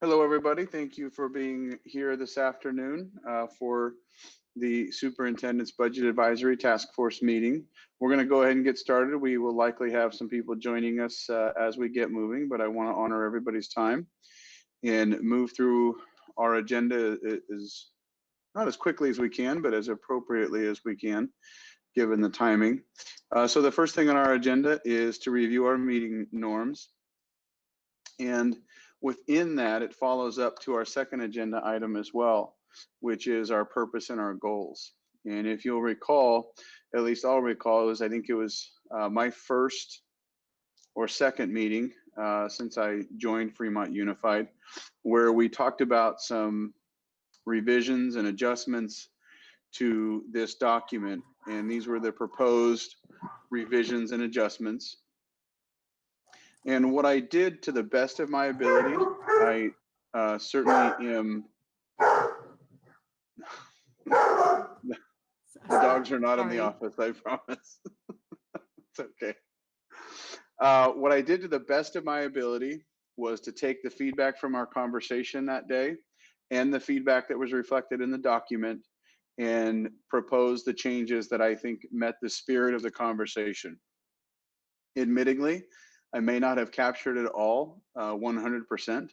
Hello, everybody. Thank you for being here this afternoon for the Superintendent's Budget Advisory Task Force meeting. We're going to go ahead and get started. We will likely have some people joining us as we get moving, but I want to honor everybody's time and move through our agenda is not as quickly as we can, but as appropriately as we can, given the timing. So the first thing on our agenda is to review our meeting norms. And within that, it follows up to our second agenda item as well, which is our purpose and our goals. And if you'll recall, at least I'll recall, I think it was my first or second meeting since I joined Fremont Unified, where we talked about some revisions and adjustments to this document. And these were the proposed revisions and adjustments. And what I did to the best of my ability, I certainly am. The dogs are not in the office, I promise. It's okay. What I did to the best of my ability was to take the feedback from our conversation that day and the feedback that was reflected in the document and propose the changes that I think met the spirit of the conversation. Admittingly, I may not have captured it all 100%.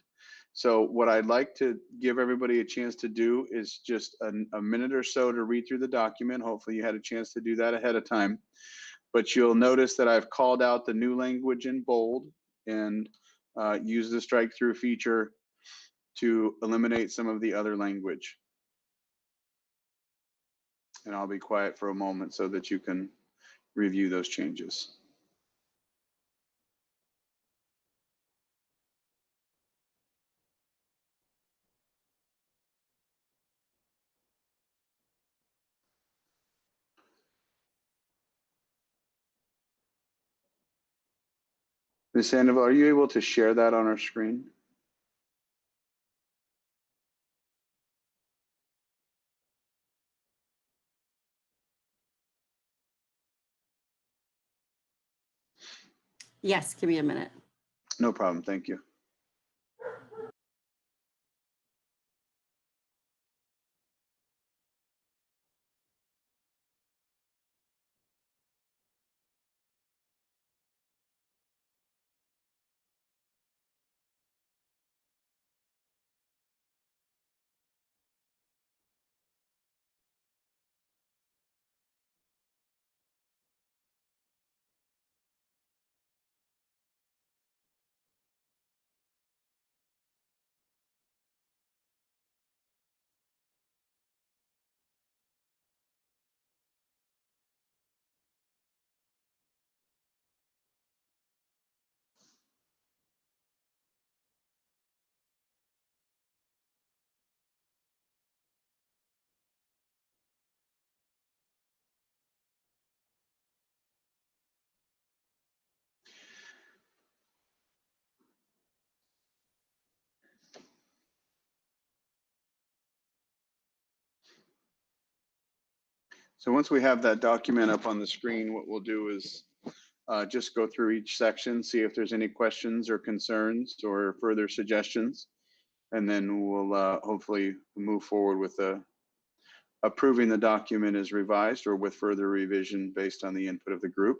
So what I'd like to give everybody a chance to do is just a minute or so to read through the document. Hopefully you had a chance to do that ahead of time. But you'll notice that I've called out the new language in bold and used the strike through feature to eliminate some of the other language. And I'll be quiet for a moment so that you can review those changes. Ms. Sandoval, are you able to share that on our screen? Yes, give me a minute. No problem, thank you. So once we have that document up on the screen, what we'll do is just go through each section, see if there's any questions or concerns or further suggestions, and then we'll hopefully move forward with approving the document as revised or with further revision based on the input of the group.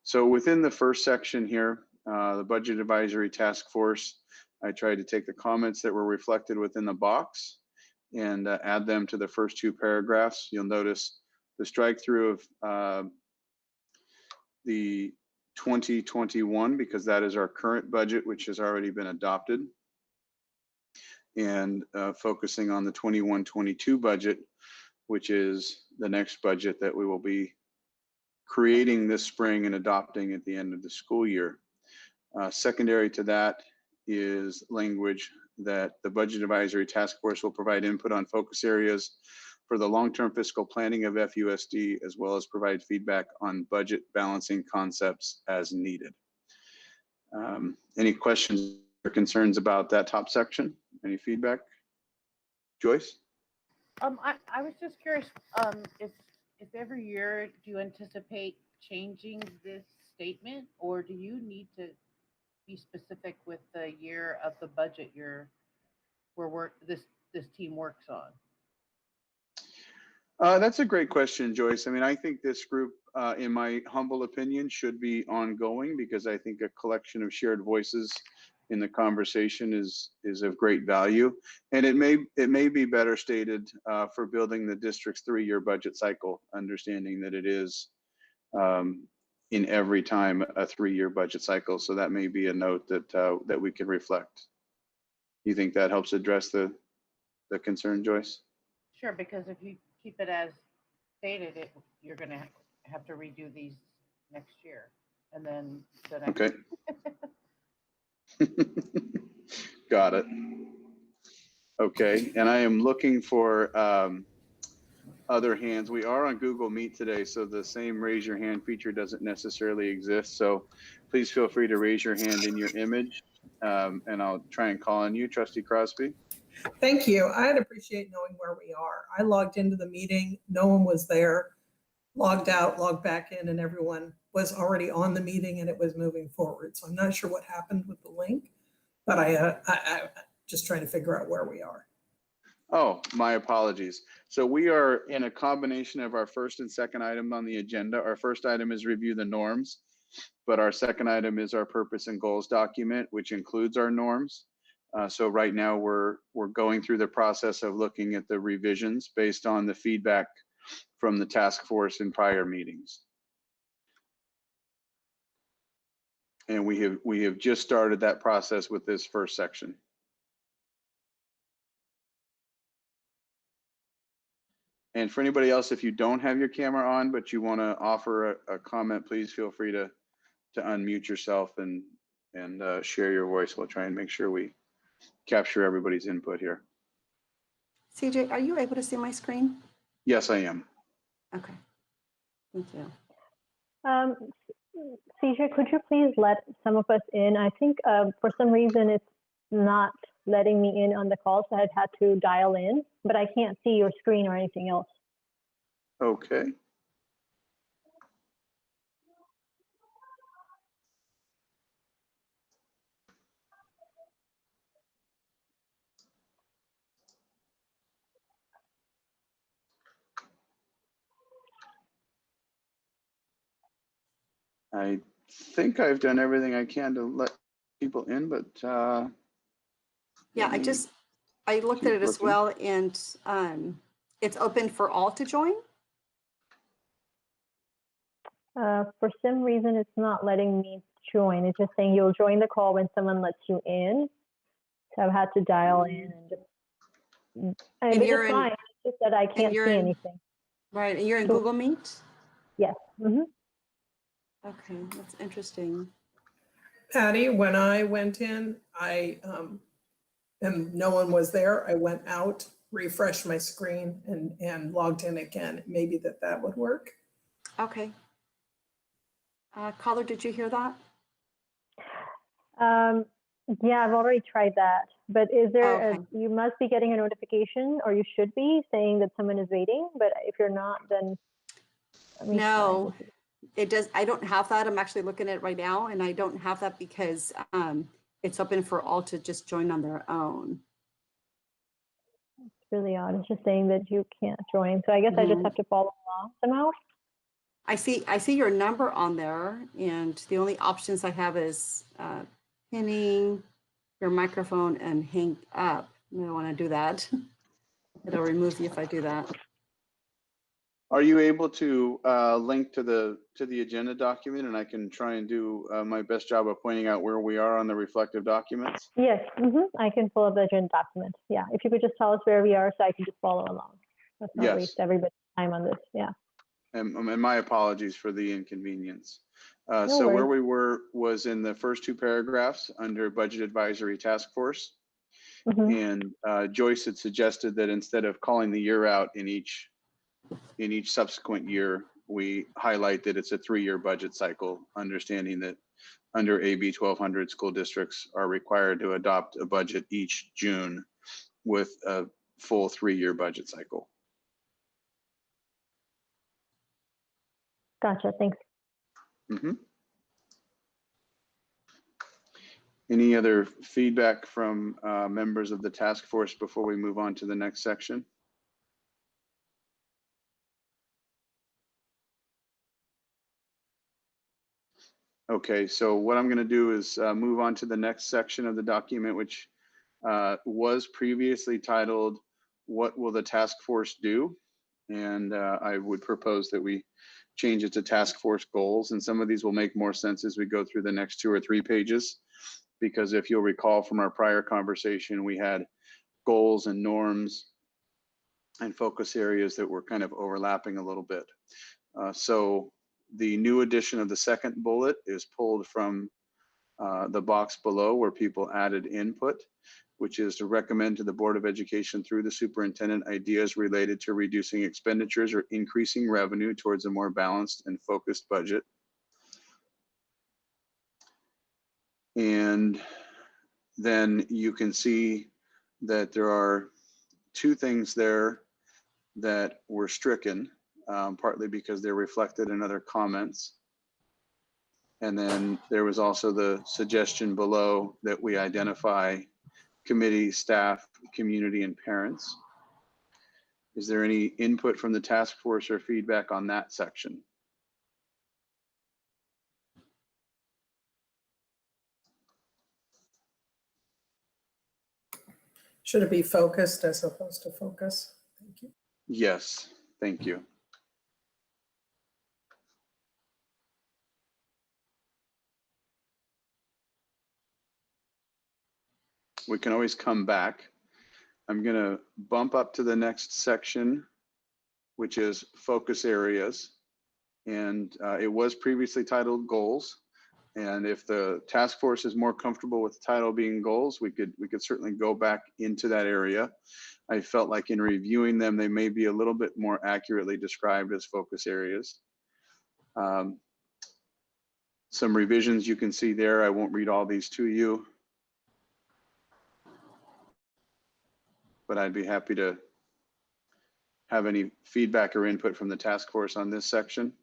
So within the first section here, the Budget Advisory Task Force, I tried to take the comments that were reflected within the box and add them to the first two paragraphs. You'll notice the strike through of the 2021, because that is our current budget, which has already been adopted, and focusing on the 21-22 budget, which is the next budget that we will be creating this spring and adopting at the end of the school year. Secondary to that is language that the Budget Advisory Task Force will provide input on focus areas for the long-term fiscal planning of FUSD, as well as provide feedback on budget balancing concepts as needed. Any questions or concerns about that top section? Any feedback? Joyce? I was just curious, if every year do you anticipate changing this statement, or do you need to be specific with the year of the budget this team works on? That's a great question, Joyce. I mean, I think this group, in my humble opinion, should be ongoing because I think a collection of shared voices in the conversation is of great value. And it may be better stated for building the district's 3-year budget cycle, understanding that it is in every time a 3-year budget cycle. So that may be a note that we can reflect. You think that helps address the concern, Joyce? Sure, because if you keep it as stated, you're going to have to redo these next year, and then the next. Okay. Got it. Okay, and I am looking for other hands. We are on Google Meet today, so the same raise your hand feature doesn't necessarily exist. So please feel free to raise your hand in your image, and I'll try and call on you, Trustee Crosby. Thank you. I'd appreciate knowing where we are. I logged into the meeting, no one was there, logged out, logged back in, and everyone was already on the meeting and it was moving forward. So I'm not sure what happened with the link, but I just trying to figure out where we are. Oh, my apologies. So we are in a combination of our first and second item on the agenda. Our first item is review the norms, but our second item is our purpose and goals document, which includes our norms. So right now we're going through the process of looking at the revisions based on the feedback from the task force in prior meetings. And we have just started that process with this first section. And for anybody else, if you don't have your camera on, but you want to offer a comment, please feel free to unmute yourself and share your voice. We'll try and make sure we capture everybody's input here. CJ, are you able to see my screen? Yes, I am. Okay, thank you. CJ, could you please let some of us in? I think for some reason it's not letting me in on the call, so I've had to dial in, but I can't see your screen or anything else. Okay. I think I've done everything I can to let people in, but Yeah, I looked at it as well, and it's open for all to join. For some reason, it's not letting me join. It's just saying you'll join the call when someone lets you in. So I've had to dial in and you're it's fine. It's just that I can't see anything. Right, and you're in Google Meet? Yes. Mm-hmm. Okay, that's interesting. Patty, when I went in, and no one was there, I went out, refreshed my screen and logged in again. Maybe that would work. Okay. Caller, did you hear that? Yeah, I've already tried that. But is there, okay. You must be getting a notification, or you should be, saying that someone is waiting. But if you're not, then no, it does. I don't have that. I'm actually looking at it right now, and I don't have that because it's open for all to just join on their own. It's really odd. It's just saying that you can't join. So I guess I just have to follow along somehow. I see your number on there, and the only options I have is pinning your microphone and hang up. I don't want to do that. It'll remove you if I do that. Are you able to link to the agenda document, and I can try and do my best job of pointing out where we are on the reflective documents? Yes, I can pull up the agenda document. Yeah, if you could just tell us where we are so I can just follow along. Let's not waste everybody's time on this. Yeah. And my apologies for the inconvenience. No so worries. where we were was in the first 2 paragraphs under Budget Advisory Task Force. And Joyce had suggested that instead of calling the year out in each subsequent year, we highlight that it's a 3-year budget cycle, understanding that under AB 1200, school districts are required to adopt a budget each June with a full 3-year budget cycle. Gotcha. Thanks. Any other feedback from members of the task force before we move on to the next section? Okay, so what I'm going to do is move on to the next section of the document, which was previously titled, "What will the task force do?" And I would propose that we change it to task force goals. And some of these will make more sense as we go through the next 2 or 3 pages. Because if you'll recall from our prior conversation, we had goals and norms and focus areas that were kind of overlapping a little bit. So the new addition of the second bullet is pulled from the box below where people added input, which is to recommend to the Board of Education through the superintendent ideas related to reducing expenditures or increasing revenue towards a more balanced and focused budget. And then you can see that there are 2 things there that were stricken, partly because they're reflected in other comments. And then there was also the suggestion below that we identify committee, staff, community, and parents. Is there any input from the task force or feedback on that section? Should it be focused as opposed to focus? Thank you. Yes, thank you. We can always come back. I'm going to bump up to the next section, which is focus areas. And it was previously titled goals. And if the task force is more comfortable with the title being goals, we could certainly go back into that area. I felt like in reviewing them, they may be a little bit more accurately described as focus areas. Some revisions you can see there. I won't read all these to you, but I'd be happy to have any feedback or input from the task force on this section.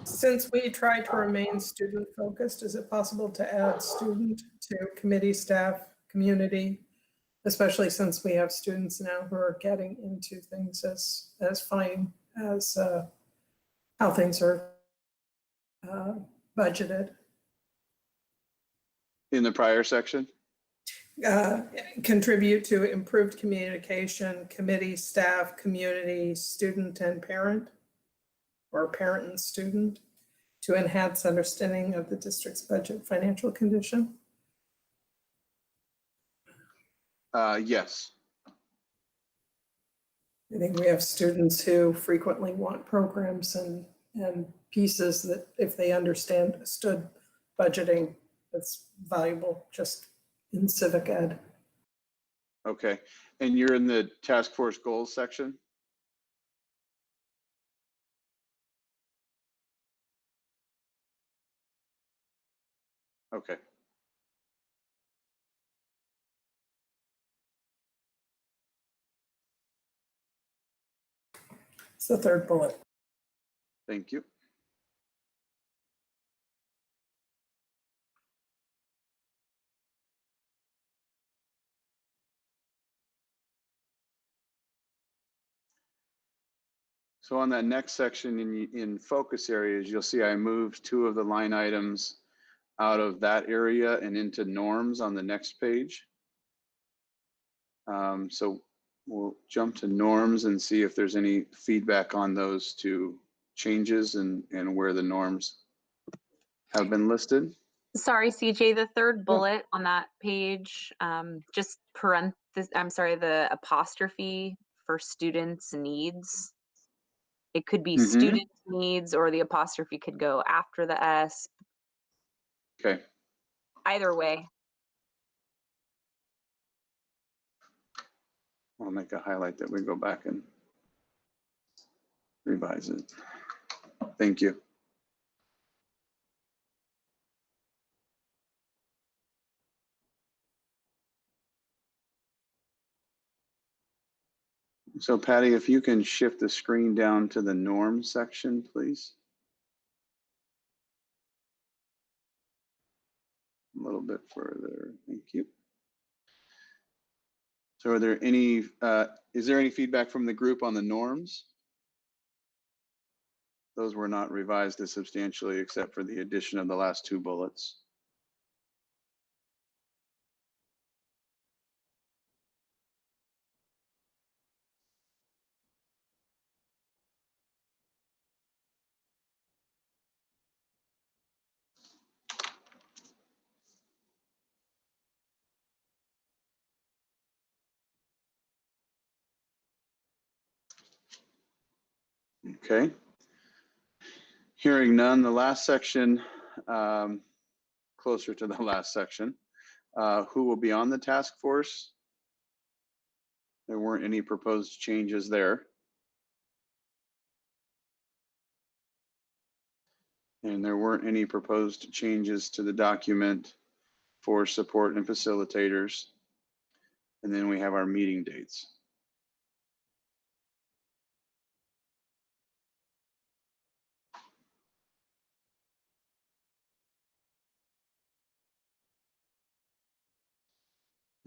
Since we try to remain student focused, is it possible to add student to committee, staff, community? Especially since we have students now who are getting into things as fine as how things are budgeted. In the prior section? Contribute to improved communication, committee, staff, community, student and parent, or parent and student, to enhance understanding of the district's budget financial condition. Yes. I think we have students who frequently want programs and pieces that if they understood budgeting, that's valuable just in civic ed. Okay. And you're in the task force goals section? Okay. It's the third bullet. Thank you. So on that next section in focus areas, you'll see I moved 2 of the line items out of that area and into norms on the next page. So we'll jump to norms and see if there's any feedback on those 2 changes and where the norms have been listed. Sorry, CJ, the third bullet on that page, just the apostrophe for students' needs. It could be student needs, or the apostrophe could go after the S. Okay. Either way. I'll make a highlight that we go back and revise it. Thank you. So Patty, if you can shift the screen down to the norms section, please. A little bit further, thank you. So are there any, is there any feedback from the group on the norms? Those were not revised as substantially except for the addition of the last two bullets. Okay. Hearing none, the last section, closer to the last section, who will be on the task force? There weren't any proposed changes there. And there weren't any proposed changes to the document for support and facilitators. And then we have our meeting dates.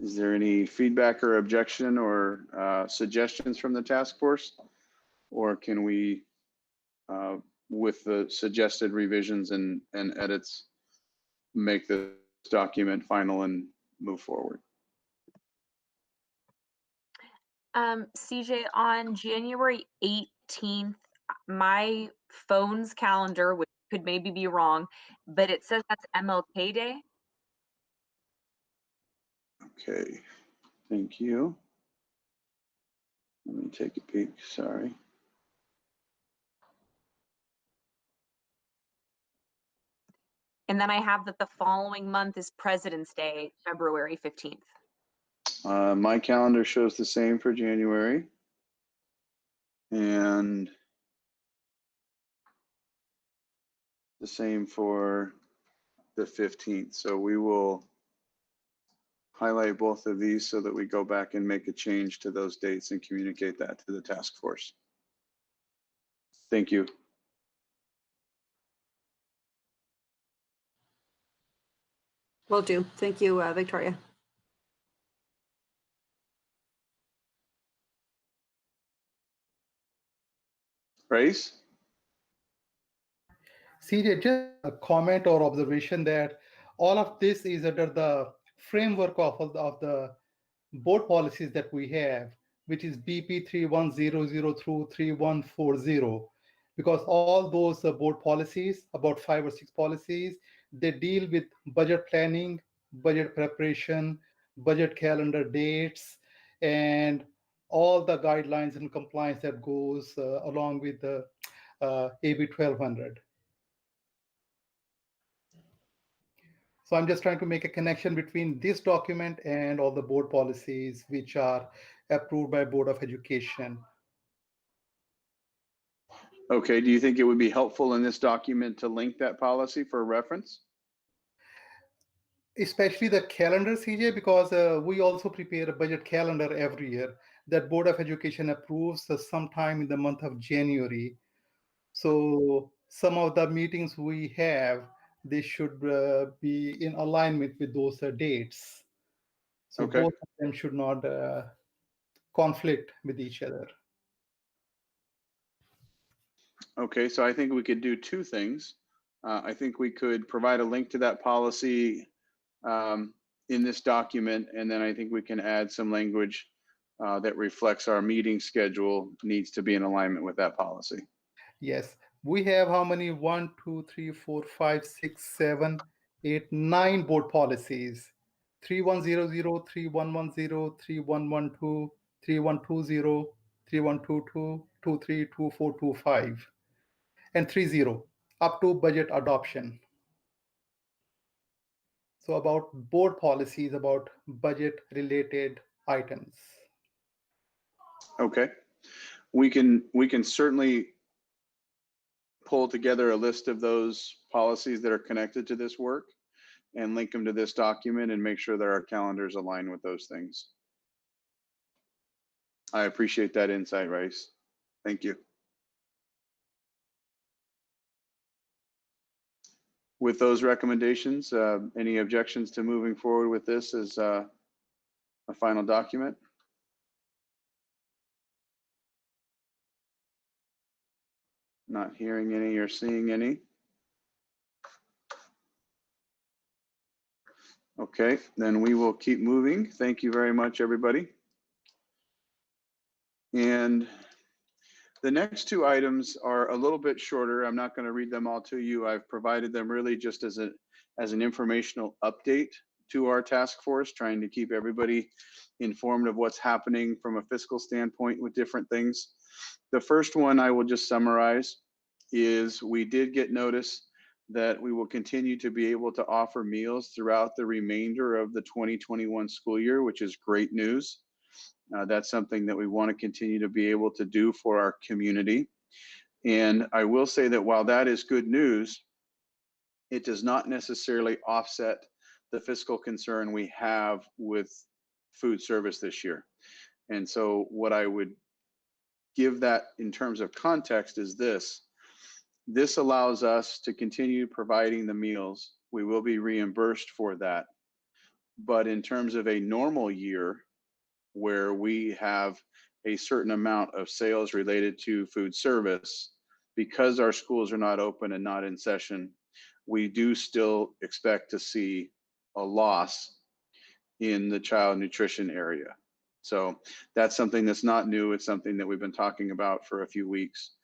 Is there any feedback or objection or suggestions from the task force? Or can we, with the suggested revisions and edits, make the document final and move forward? CJ, on January 18th, my phone's calendar, which could maybe be wrong, but it says that's MLK Day. Okay, thank you. Let me take a peek, sorry. And then I have that the following month is President's Day, February 15th. My calendar shows the same for January. And the same for the 15th. So we will highlight both of these so that we go back and make a change to those dates and communicate that to the task force. Thank you. Will do. Thank you, Victoria. Grace? CJ, just a comment or observation that all of this is under the framework of the board policies that we have, which is BP 3100 through 3140, because all those board policies, about 5 or 6 policies, they deal with budget planning, budget preparation, budget calendar dates, and all the guidelines and compliance that goes along with the AB 1200. So I'm just trying to make a connection between this document and all the board policies which are approved by Board of Education. Okay, do you think it would be helpful in this document to link that policy for reference? Especially the calendar, CJ, because we also prepare a budget calendar every year that Board of Education approves sometime in the month of January. So some of the meetings we have, they should be in alignment with those dates. So Okay. both of them should not conflict with each other. Okay, so I think we could do two things. I think we could provide a link to that policy in this document, and then I think we can add some language that reflects our meeting schedule needs to be in alignment with that policy. Yes, we have how many? 1, 2, 3, 4, 5, 6, 7, 8, 9 board policies. 3100, 3110, 3112, 3120, 3122, 23, 24, 25, and 30 up to budget adoption. So about board policies, about budget related items. Okay, we can certainly pull together a list of those policies that are connected to this work and link them to this document and make sure that our calendars align with those things. I appreciate that insight, Rice. Thank you. With those recommendations, any objections to moving forward with this as a final document? Not hearing any or seeing any. Okay, then we will keep moving. Thank you very much, everybody. And the next two items are a little bit shorter. I'm not going to read them all to you. I've provided them really just as an informational update to our task force, trying to keep everybody informed of what's happening from a fiscal standpoint with different things. The first one I will just summarize is we did get notice that we will continue to be able to offer meals throughout the remainder of the 2021 school year, which is great news. That's something that we want to continue to be able to do for our community. And I will say that while that is good news, it does not necessarily offset the fiscal concern we have with food service this year. And so what I would give that in terms of context is this. This allows us to continue providing the meals. We will be reimbursed for that. But in terms of a normal year, where we have a certain amount of sales related to food service, because our schools are not open and not in session, we do still expect to see a loss in the child nutrition area. So that's something that's not new. It's something that we've been talking about for a few weeks.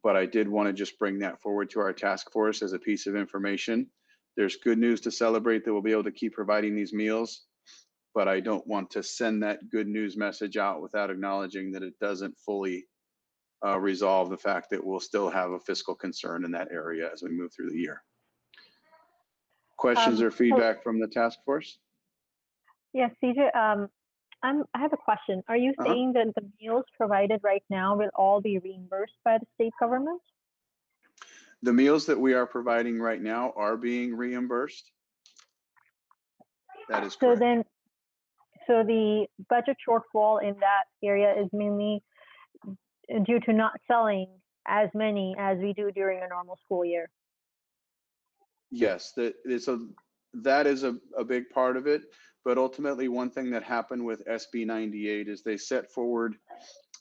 But I did want to just bring that forward to our task force as a piece of information. There's good news to celebrate that we'll be able to keep providing these meals, but I don't want to send that good news message out without acknowledging that it doesn't fully resolve the fact that we'll still have a fiscal concern in that area as we move through the year. Questions or feedback from the task force? Yes, CJ, I have a question. Are you saying that the meals provided right now will all be reimbursed by the state government? The meals that we are providing right now are being reimbursed. That is correct. So the budget shortfall in that area is mainly due to not selling as many as we do during a normal school year. Yes, that is a big part of it. But ultimately, one thing that happened with SB 98 is they set forward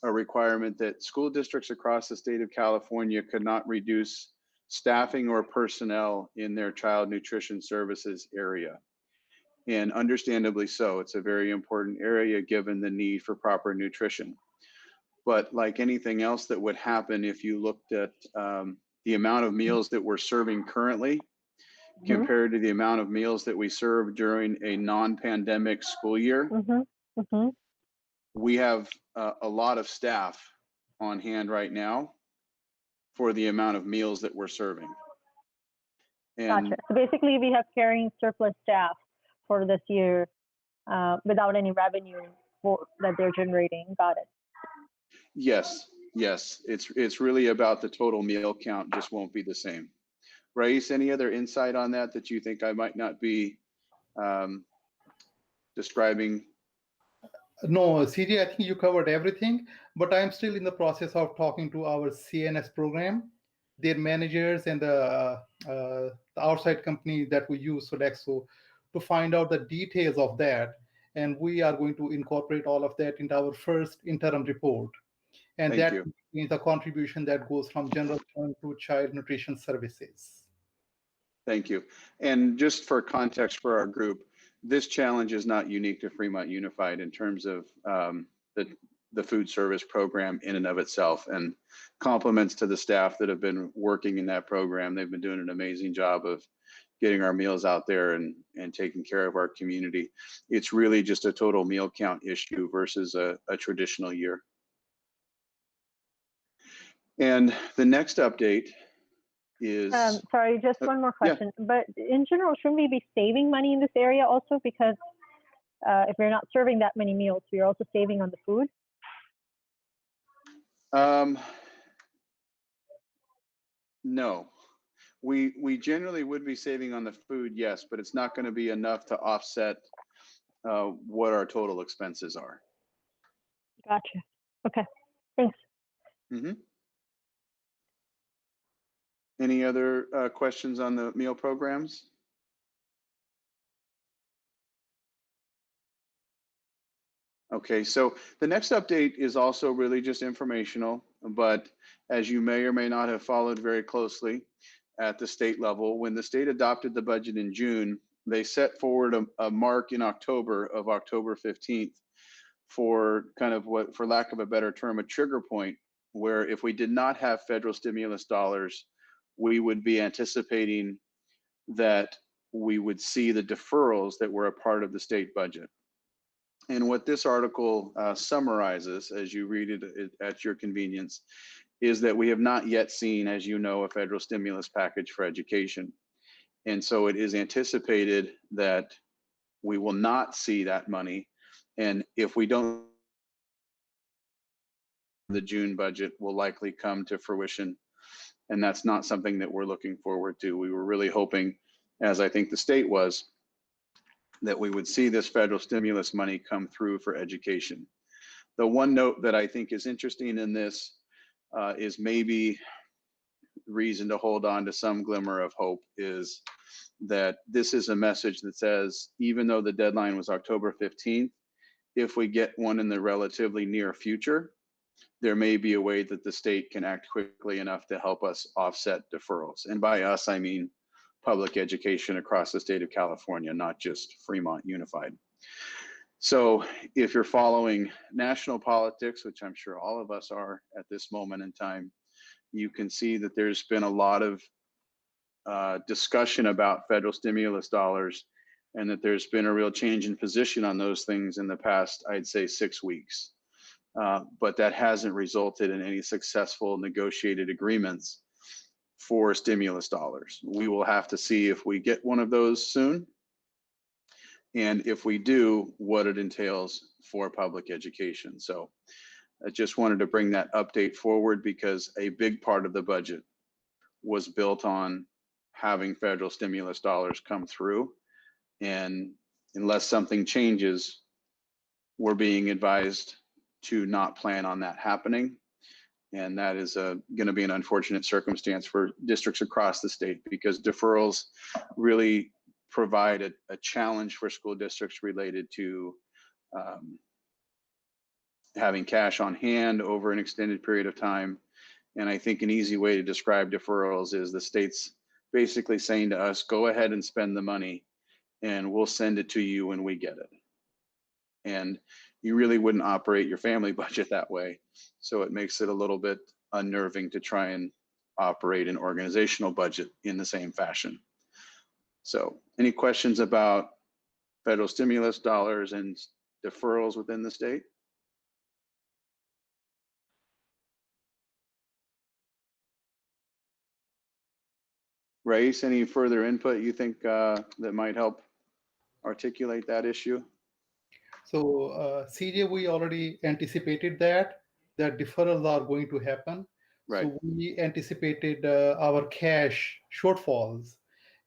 a requirement that school districts across the state of California could not reduce staffing or personnel in their child nutrition services area. And understandably so, it's a very important area given the need for proper nutrition. But like anything else that would happen if you looked at the amount of meals that we're serving currently compared to the amount of meals that we serve during a non-pandemic school year, we have a lot of staff on hand right now for the amount of meals that we're serving. And gotcha. So basically we have carrying surplus staff for this year without any revenue that they're generating. Got it. yes, it's really about the total meal count just won't be the same. Raíz, any other insight on that you think I might not be describing? No, CJ, I think you covered everything, but I'm still in the process of talking to our CNS program, their managers, and the outside company that we use, Sodexo, to find out the details of that. And we are going to incorporate all of that into our first interim report. And Thank that you. is a contribution that goes from general fund to child nutrition services. Thank you. And just for context for our group, this challenge is not unique to Fremont Unified in terms of the food service program in and of itself, and compliments to the staff that have been working in that program. They've been doing an amazing job of getting our meals out there and taking care of our community. It's really just a total meal count issue versus a traditional year. And the next update is sorry, just one more question. But in general, shouldn't we be saving money in this area also? Because if we're not serving that many meals, we're also saving on the food. No, we generally would be saving on the food, yes, but it's not going to be enough to offset what our total expenses are. Gotcha. Okay, thanks. Mhm. Any other questions on the meal programs? Okay, so the next update is also really just informational, but as you may or may not have followed very closely at the state level, when the state adopted the budget in June, they set forward a mark in October of October 15th for kind of what, for lack of a better term, a trigger point where if we did not have federal stimulus dollars, we would be anticipating that we would see the deferrals that were a part of the state budget. And what this article summarizes, as you read it at your convenience, is that we have not yet seen, as you know, a federal stimulus package for education. And so it is anticipated that we will not see that money. And if we don't, the June budget will likely come to fruition. And that's not something that we're looking forward to. We were really hoping, as I think the state was, that we would see this federal stimulus money come through for education. The one note that I think is interesting in this is maybe reason to hold on to some glimmer of hope is that this is a message that says, even though the deadline was October 15th, if we get one in the relatively near future, there may be a way that the state can act quickly enough to help us offset deferrals. And by us, I mean public education across the state of California, not just Fremont Unified. So if you're following national politics, which I'm sure all of us are at this moment in time, you can see that there's been a lot of discussion about federal stimulus dollars and that there's been a real change in position on those things in the past, I'd say 6 weeks. But that hasn't resulted in any successful negotiated agreements for stimulus dollars. We will have to see if we get one of those soon. And if we do, what it entails for public education. So I just wanted to bring that update forward because a big part of the budget was built on having federal stimulus dollars come through. And unless something changes, we're being advised to not plan on that happening. And that is going to be an unfortunate circumstance for districts across the state because deferrals really provide a challenge for school districts related to having cash on hand over an extended period of time. And I think an easy way to describe deferrals is the state's basically saying to us, go ahead and spend the money and we'll send it to you when we get it. And you really wouldn't operate your family budget that way. So it makes it a little bit unnerving to try and operate an organizational budget in the same fashion. So any questions about federal stimulus dollars and deferrals within the state? Race, any further input you think that might help articulate that issue? So CJ, we already anticipated that deferrals are going to happen. Right. So we anticipated our cash shortfalls.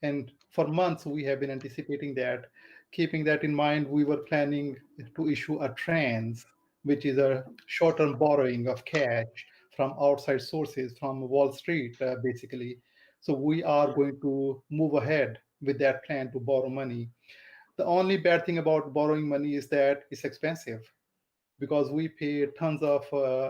And for months, we have been anticipating that. Keeping that in mind, we were planning to issue a trans, which is a short-term borrowing of cash from outside sources, from Wall Street, basically. So we are going to move ahead with that plan to borrow money. The only bad thing about borrowing money is that it's expensive because we pay tons of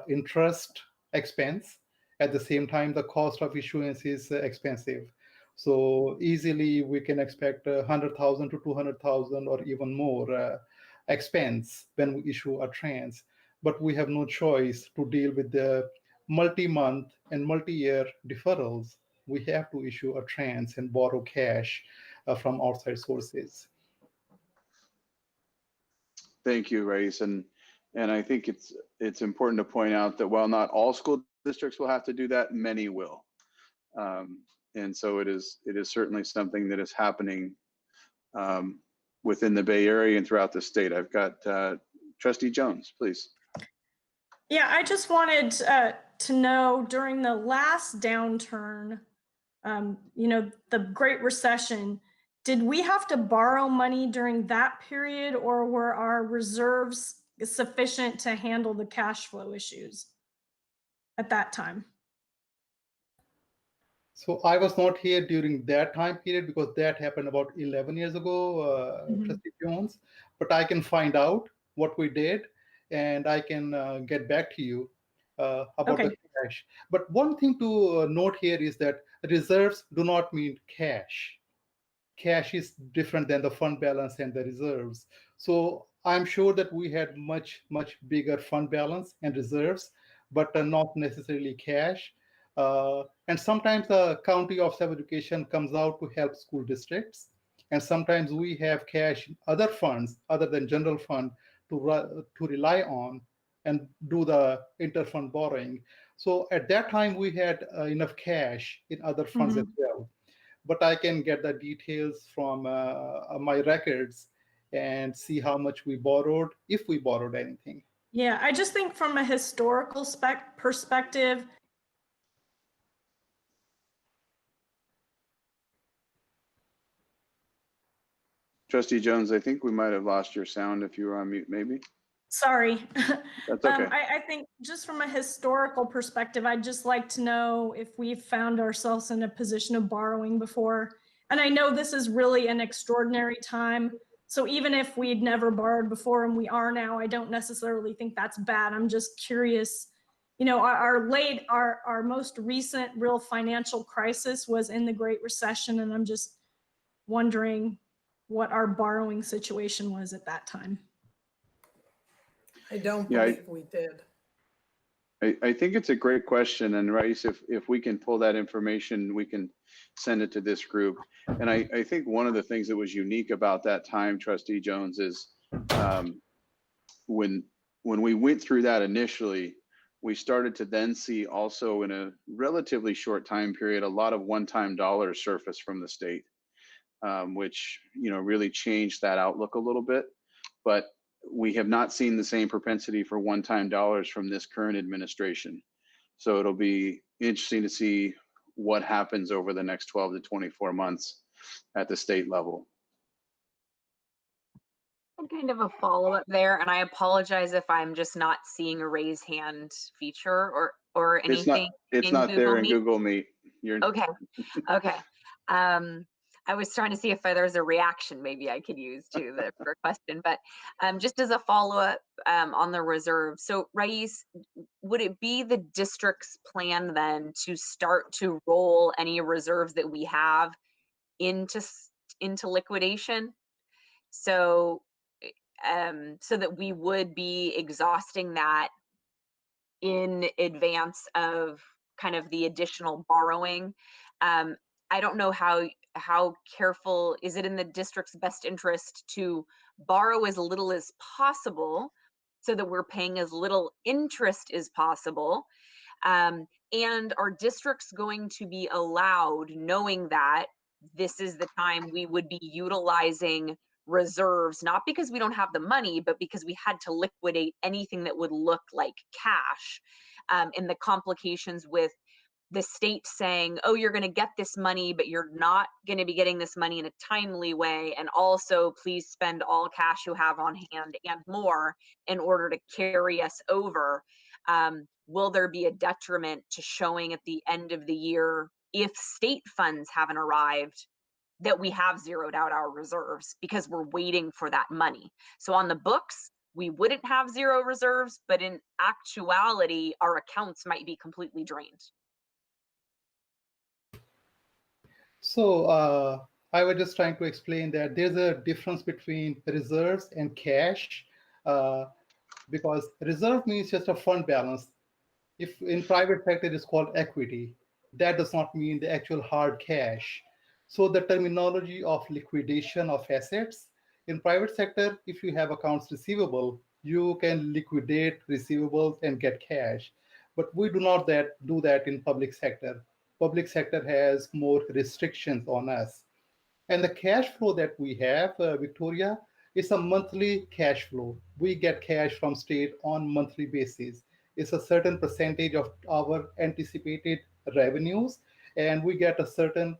interest expense. At the same time, the cost of issuance is expensive. So easily we can expect 100,000 to 200,000 or even more expense when we issue a trans. But we have no choice to deal with the multi-month and multi-year deferrals. We have to issue a trans and borrow cash from outside sources. Thank you, Race. And I think it's important to point out that while not all school districts will have to do that, many will. And so it is certainly something that is happening within the Bay Area and throughout the state. I've got Trustee Jones, please. Yeah, I just wanted to know during the last downturn, the Great Recession, did we have to borrow money during that period, or were our reserves sufficient to handle the cash flow issues at that time? So I was not here during that time period because that happened about 11 years ago, Trustee Jones. But I can find out what we did, and I can get back to you about the cash. But one thing to note here is that reserves do not mean cash. Cash is different than the fund balance and the reserves. So I'm sure that we had much bigger fund balance and reserves, but not necessarily cash. And sometimes the County Office of Education comes out to help school districts. And sometimes we have cash in other funds other than general fund to rely on and do the interfund borrowing. So at that time, we had enough cash in other funds as well. But I can get the details from my records and see how much we borrowed, if we borrowed anything. Yeah, I just think from a historical perspective, Trustee Jones, I think we might have lost your sound if you were on mute, maybe. sorry. That's okay. I think just from a historical perspective, I'd just like to know if we've found ourselves in a position of borrowing before. And I know this is really an extraordinary time. So even if we'd never borrowed before and we are now, I don't necessarily think that's bad. I'm just curious, you know, our most recent real financial crisis was in the Great Recession. And I'm just wondering what our borrowing situation was at that time. I don't believe we did. I think it's a great question, and Rice, if we can pull that information, we can send it to this group. And I think one of the things that was unique about that time, Trustee Jones, is when we went through that initially, we started to then see also in a relatively short time period a lot of one-time dollars surface from the state, which really changed that outlook a little bit. But we have not seen the same propensity for one-time dollars from this current administration. So it'll be interesting to see what happens over the next 12 to 24 months at the state level. Kind of a follow-up there, and I apologize if I'm just not seeing a raise hand feature or anything. It's not there in Google Meet. Okay. I was trying to see if there's a reaction maybe I could use to the question, but just as a follow-up on the reserve. So Rais, would it be the district's plan then to start to roll any reserves that we have into liquidation? So that we would be exhausting that in advance of kind of the additional borrowing. I don't know how careful is it in the district's best interest to borrow as little as possible so that we're paying as little interest as possible. And are districts going to be allowed, knowing that this is the time we would be utilizing reserves, not because we don't have the money, but because we had to liquidate anything that would look like cash, and the complications with the state saying, oh, you're going to get this money, but you're not going to be getting this money in a timely way. And also, please spend all cash you have on hand and more in order to carry us over. Will there be a detriment to showing at the end of the year, if state funds haven't arrived, that we have zeroed out our reserves because we're waiting for that money? So on the books, we wouldn't have zero reserves, but in actuality, our accounts might be completely drained. So I was just trying to explain that there's a difference between reserves and cash, because reserve means just a fund balance. If in private sector it's called equity, that does not mean the actual hard cash. So the terminology of liquidation of assets in private sector, if you have accounts receivable, you can liquidate receivables and get cash. But we do not do that in public sector. Public sector has more restrictions on us. And the cash flow that we have, Victoria, is a monthly cash flow. We get cash from state on monthly basis. It's a certain percentage of our anticipated revenues, and we get a certain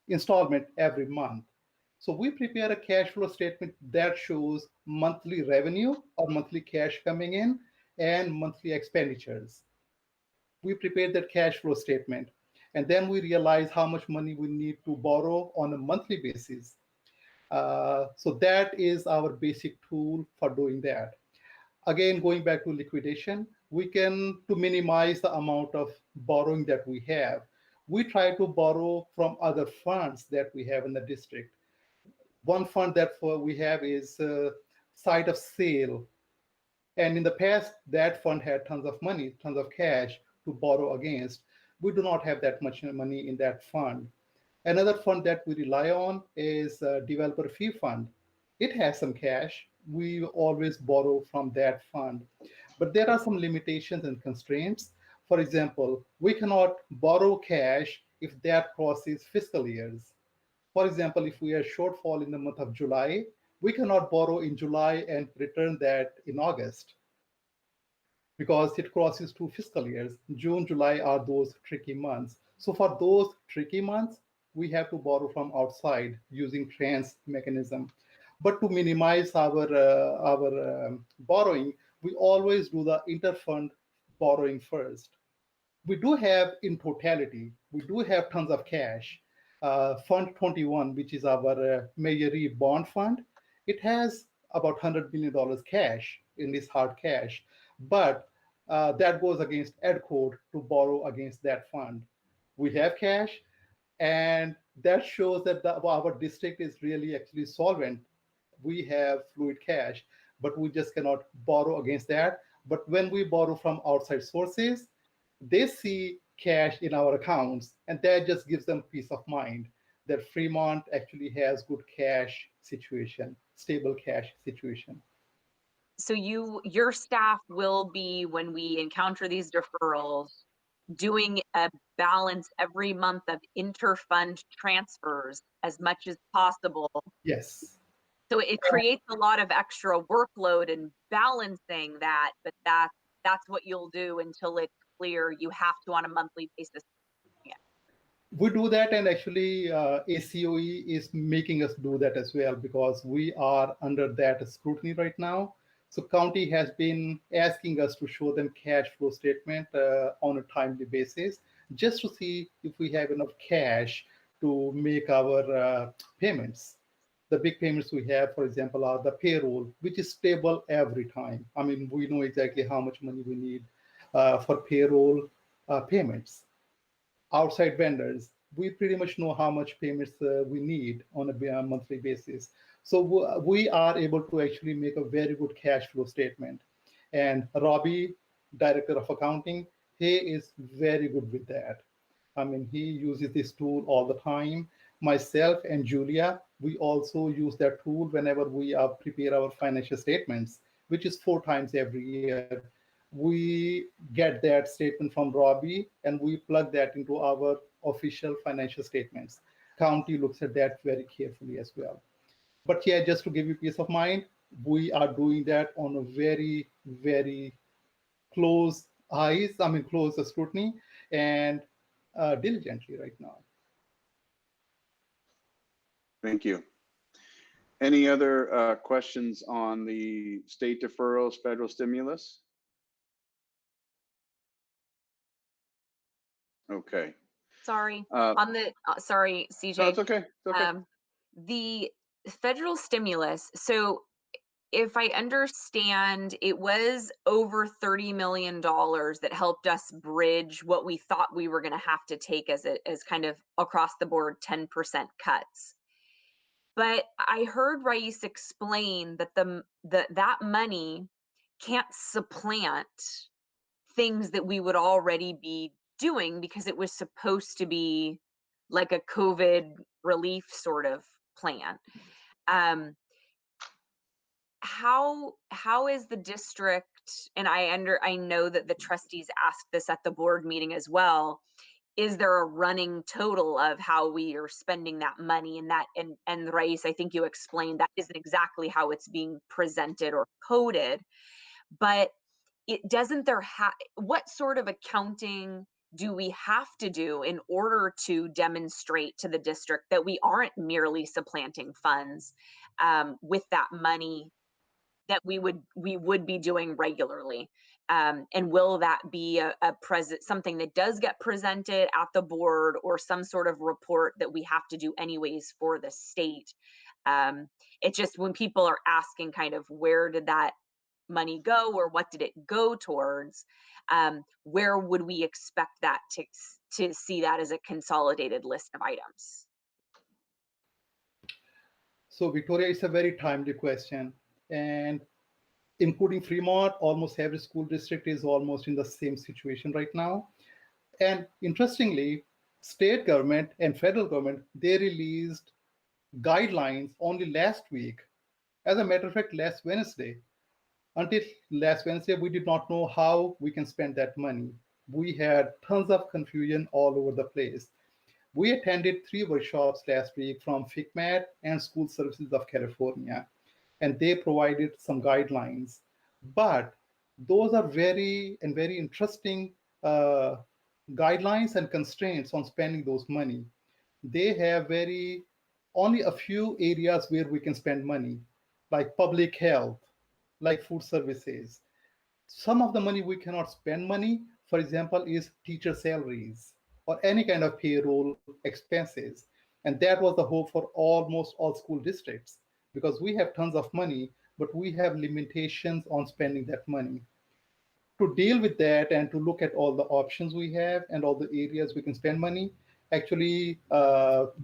installment every month. So we prepare a cash flow statement that shows monthly revenue or monthly cash coming in and monthly expenditures. We prepare that cash flow statement, and then we realize how much money we need to borrow on a monthly basis. So that is our basic tool for doing that. Again, going back to liquidation, we can, to minimize the amount of borrowing that we have, we try to borrow from other funds that we have in the district. One fund that we have is site of sale. And in the past, that fund had tons of money, tons of cash to borrow against. We do not have that much money in that fund. Another fund that we rely on is developer fee fund. It has some cash. We always borrow from that fund. But there are some limitations and constraints. For example, we cannot borrow cash if that crosses fiscal years. For example, if we are shortfall in the month of July, we cannot borrow in July and return that in August because it crosses two fiscal years. June, July are those tricky months. So for those tricky months, we have to borrow from outside using trans mechanism. But to minimize our borrowing, we always do the interfund borrowing first. We do have in totality, we do have tons of cash. Fund 21, which is our Mayoree bond fund, it has about $100 million cash in this hard cash, but that goes against ed code to borrow against that fund. We have cash, and that shows that our district is really actually solvent. We have fluid cash, but we just cannot borrow against that. But when we borrow from outside sources, they see cash in our accounts, and that just gives them peace of mind that Fremont actually has good cash situation, stable cash situation. So your staff will be, when we encounter these deferrals, doing a balance every month of interfund transfers as much as possible. Yes. So it creates a lot of extra workload and balancing that, but that's what you'll do until it's clear you have to on a monthly basis. Yeah. We do that, and actually ACOE is making us do that as well because we are under that scrutiny right now. So county has been asking us to show them cash flow statement on a timely basis, just to see if we have enough cash to make our payments. The big payments we have, for example, are the payroll, which is stable every time. I mean, we know exactly how much money we need for payroll payments. Outside vendors, we pretty much know how much payments we need on a monthly basis. So we are able to actually make a very good cash flow statement. And Robbie, director of accounting, he is very good with that. I mean, he uses this tool all the time. Myself and Julia, we also use that tool whenever we prepare our financial statements, which is 4 times every year. We get that statement from Robbie and we plug that into our official financial statements. County looks at that very carefully as well. But yeah, just to give you peace of mind, we are doing that on a very, very close scrutiny and diligently right now. Thank you. Any other questions on the state deferrals, federal stimulus? Okay. Sorry, sorry, CJ. No, it's okay. It's okay. The federal stimulus. So if I understand, it was over $30 million that helped us bridge what we thought we were going to have to take as kind of across the board 10% cuts. But I heard Rais explain that that money can't supplant things that we would already be doing because it was supposed to be like a COVID relief sort of plan. How is the district, and I know that the trustees asked this at the board meeting as well, is there a running total of how we are spending that money? And Rais, I think you explained that isn't exactly how it's being presented or coded, but it doesn't what sort of accounting do we have to do in order to demonstrate to the district that we aren't merely supplanting funds with that money that we would be doing regularly? And will that be a something that does get presented at the board, or some sort of report that we have to do anyways for the state? It's just when people are asking kind of where did that money go, or what did it go towards, where would we expect that to see that as a consolidated list of items? So Victoria, it's a very timely question. And including Fremont, almost every school district is almost in the same situation right now. And interestingly, state government and federal government, they released guidelines only last week. As a matter of fact, last Wednesday. Until last Wednesday, we did not know how we can spend that money. We had tons of confusion all over the place. We attended 3 workshops last week from FICMAT and School Services of California, and they provided some guidelines. But those are very interesting guidelines and constraints on spending those money. They have only a few areas where we can spend money, like public health, like food services. Some of the money we cannot spend money, for example, is teacher salaries or any kind of payroll expenses. And that was the hope for almost all school districts, because we have tons of money, but we have limitations on spending that money. To deal with that and to look at all the options we have and all the areas we can spend money, actually,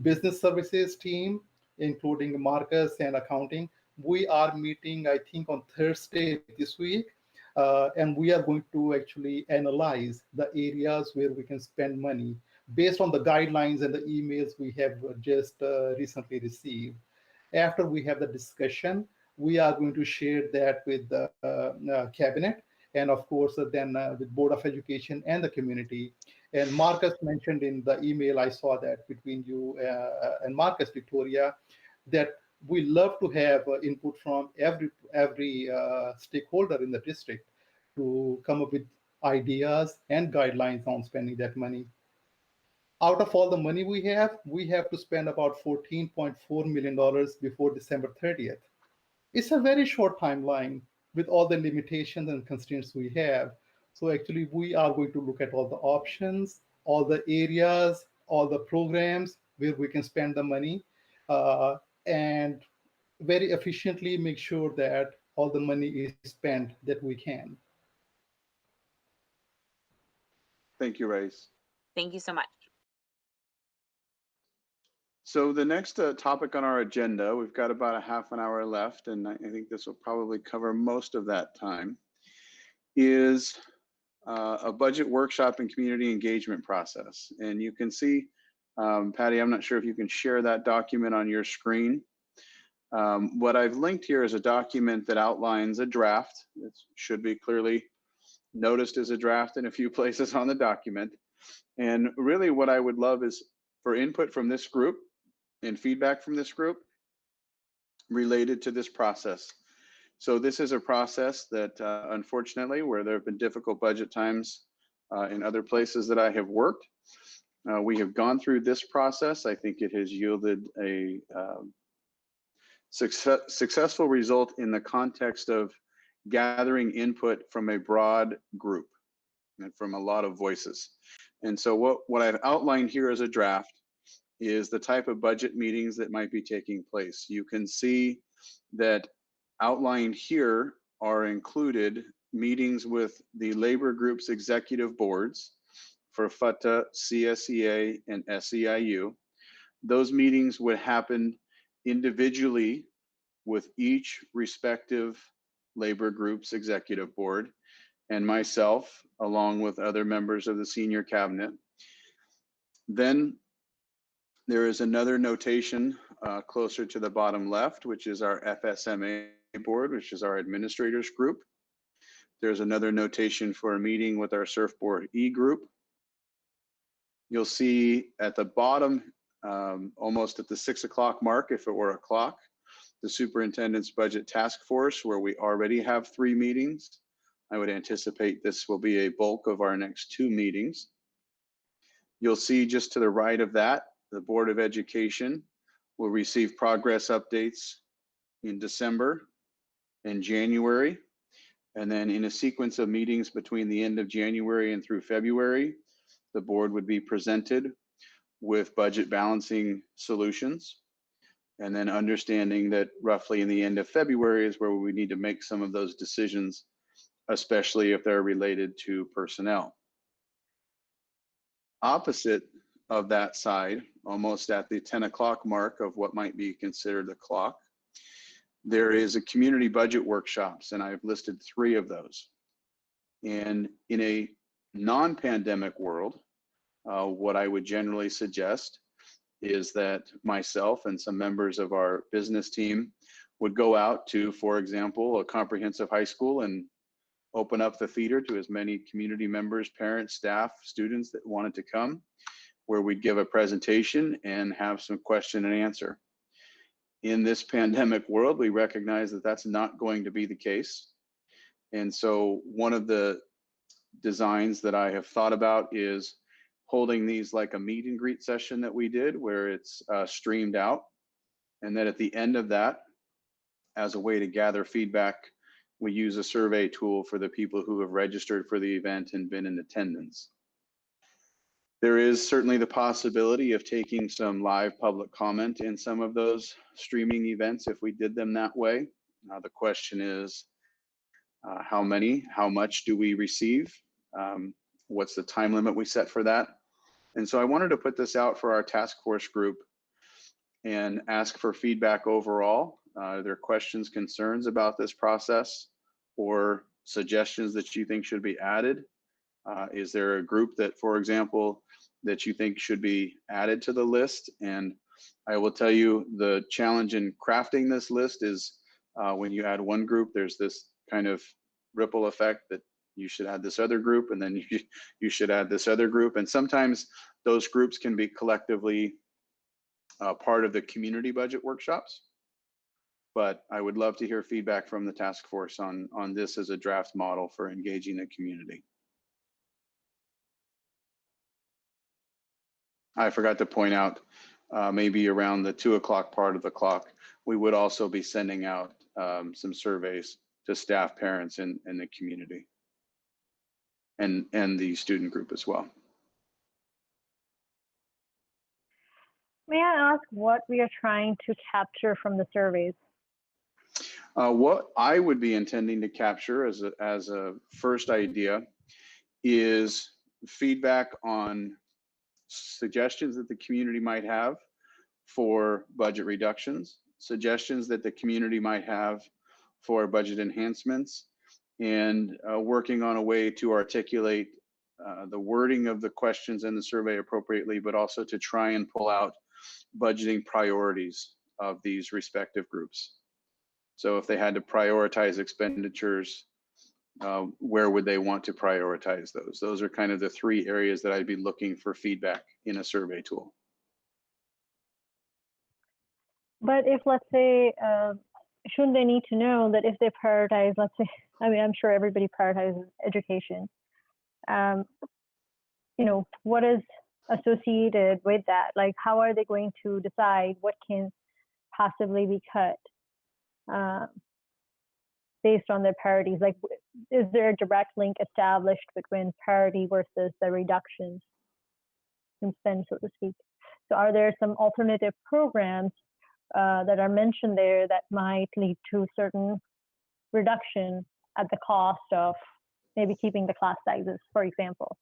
business services team, including Marcus and accounting, we are meeting, I think, on Thursday this week. And we are going to actually analyze the areas where we can spend money based on the guidelines and the emails we have just recently received. After we have the discussion, we are going to share that with the cabinet, and of course, then with Board of Education and the community. And Marcus mentioned in the email, I saw that between you and Marcus, Victoria, that we love to have input from every stakeholder in the district to come up with ideas and guidelines on spending that money. Out of all the money we have to spend about $14.4 million before December 30th. It's a very short timeline with all the limitations and constraints we have. So actually, we are going to look at all the options, all the areas, all the programs where we can spend the money, and very efficiently make sure that all the money is spent that we can. Thank you, Rais. Thank you so much. So the next topic on our agenda, we've got about a half an hour left, and I think this will probably cover most of that time, is a budget workshop and community engagement process. And you can see, Patty, I'm not sure if you can share that document on your screen. What I've linked here is a document that outlines a draft. It should be clearly noticed as a draft in a few places on the document. And really what I would love is for input from this group and feedback from this group related to this process. So this is a process that unfortunately, where there have been difficult budget times in other places that I have worked, we have gone through this process. I think it has yielded a successful result in the context of gathering input from a broad group and from a lot of voices. And so what I've outlined here as a draft is the type of budget meetings that might be taking place. You can see that outlined here are included meetings with the labor groups executive boards for FUTA, CSEA, and SEIU. Those meetings would happen individually with each respective labor group's executive board and myself, along with other members of the senior cabinet. Then there is another notation closer to the bottom left, which is our FSMA board, which is our administrators group. There's another notation for a meeting with our Surfboard E group. You'll see at the bottom, almost at the 6 o'clock mark, if it were a clock, the Superintendent's Budget Task Force, where we already have 3 meetings. I would anticipate this will be a bulk of our next 2 meetings. You'll see just to the right of that, the Board of Education will receive progress updates in December and January. And then in a sequence of meetings between the end of January and through February, the board would be presented with budget balancing solutions. And then understanding that roughly in the end of February is where we need to make some of those decisions, especially if they're related to personnel. Opposite of that side, almost at the 10 o'clock mark of what might be considered the clock, there is a community budget workshops, and I've listed 3 of those. And in a non-pandemic world, what I would generally suggest is that myself and some members of our business team would go out to, for example, a comprehensive high school and open up the theater to as many community members, parents, staff, students that wanted to come, where we'd give a presentation and have some question and answer. In this pandemic world, we recognize that that's not going to be the case. And so one of the designs that I have thought about is holding these like a meet and greet session that we did, where it's streamed out. And then at the end of that, as a way to gather feedback, we use a survey tool for the people who have registered for the event and been in attendance. There is certainly the possibility of taking some live public comment in some of those streaming events if we did them that way. The question is, how many, how much do we receive? What's the time limit we set for that? And so I wanted to put this out for our task force group and ask for feedback overall. Are there questions, concerns about this process, or suggestions that you think should be added? Is there a group that, for example, that you think should be added to the list? And I will tell you, the challenge in crafting this list is when you add one group, there's this kind of ripple effect that you should add this other group, and then you should add this other group. And sometimes those groups can be collectively part of the community budget workshops. But I would love to hear feedback from the task force on this as a draft model for engaging the community. I forgot to point out, maybe around the 2 o'clock part of the clock, we would also be sending out some surveys to staff, parents, and the community, and the student group as well. May I ask what we are trying to capture from the surveys? What I would be intending to capture as a first idea is feedback on suggestions that the community might have for budget reductions, suggestions that the community might have for budget enhancements, and working on a way to articulate the wording of the questions in the survey appropriately, but also to try and pull out budgeting priorities of these respective groups. So if they had to prioritize expenditures, where would they want to prioritize those? Those are kind of the 3 areas that I'd be looking for feedback in a survey tool. But if, let's say, shouldn't they need to know that if they prioritize, let's say, I mean, I'm sure everybody prioritizes education. You know, what is associated with that? Like, how are they going to decide what can possibly be cut based on their priorities? Like, is there a direct link established between priority versus the reductions in spend, so to speak? So are there some alternative programs that are mentioned there that might lead to certain reduction at the cost of maybe keeping the class sizes, for example?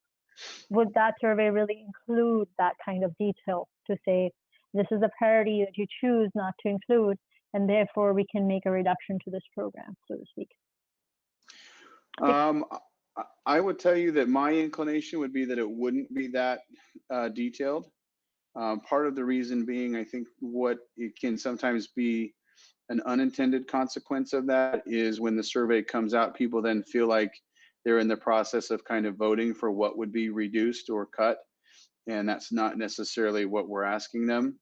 Would that survey really include that kind of detail to say, this is a priority that you choose not to include, and therefore we can make a reduction to this program, so to speak? I would tell you that my inclination would be that it wouldn't be that detailed. Part of the reason being, I think what it can sometimes be an unintended consequence of that is when the survey comes out, people then feel like they're in the process of kind of voting for what would be reduced or cut. And that's not necessarily what we're asking them.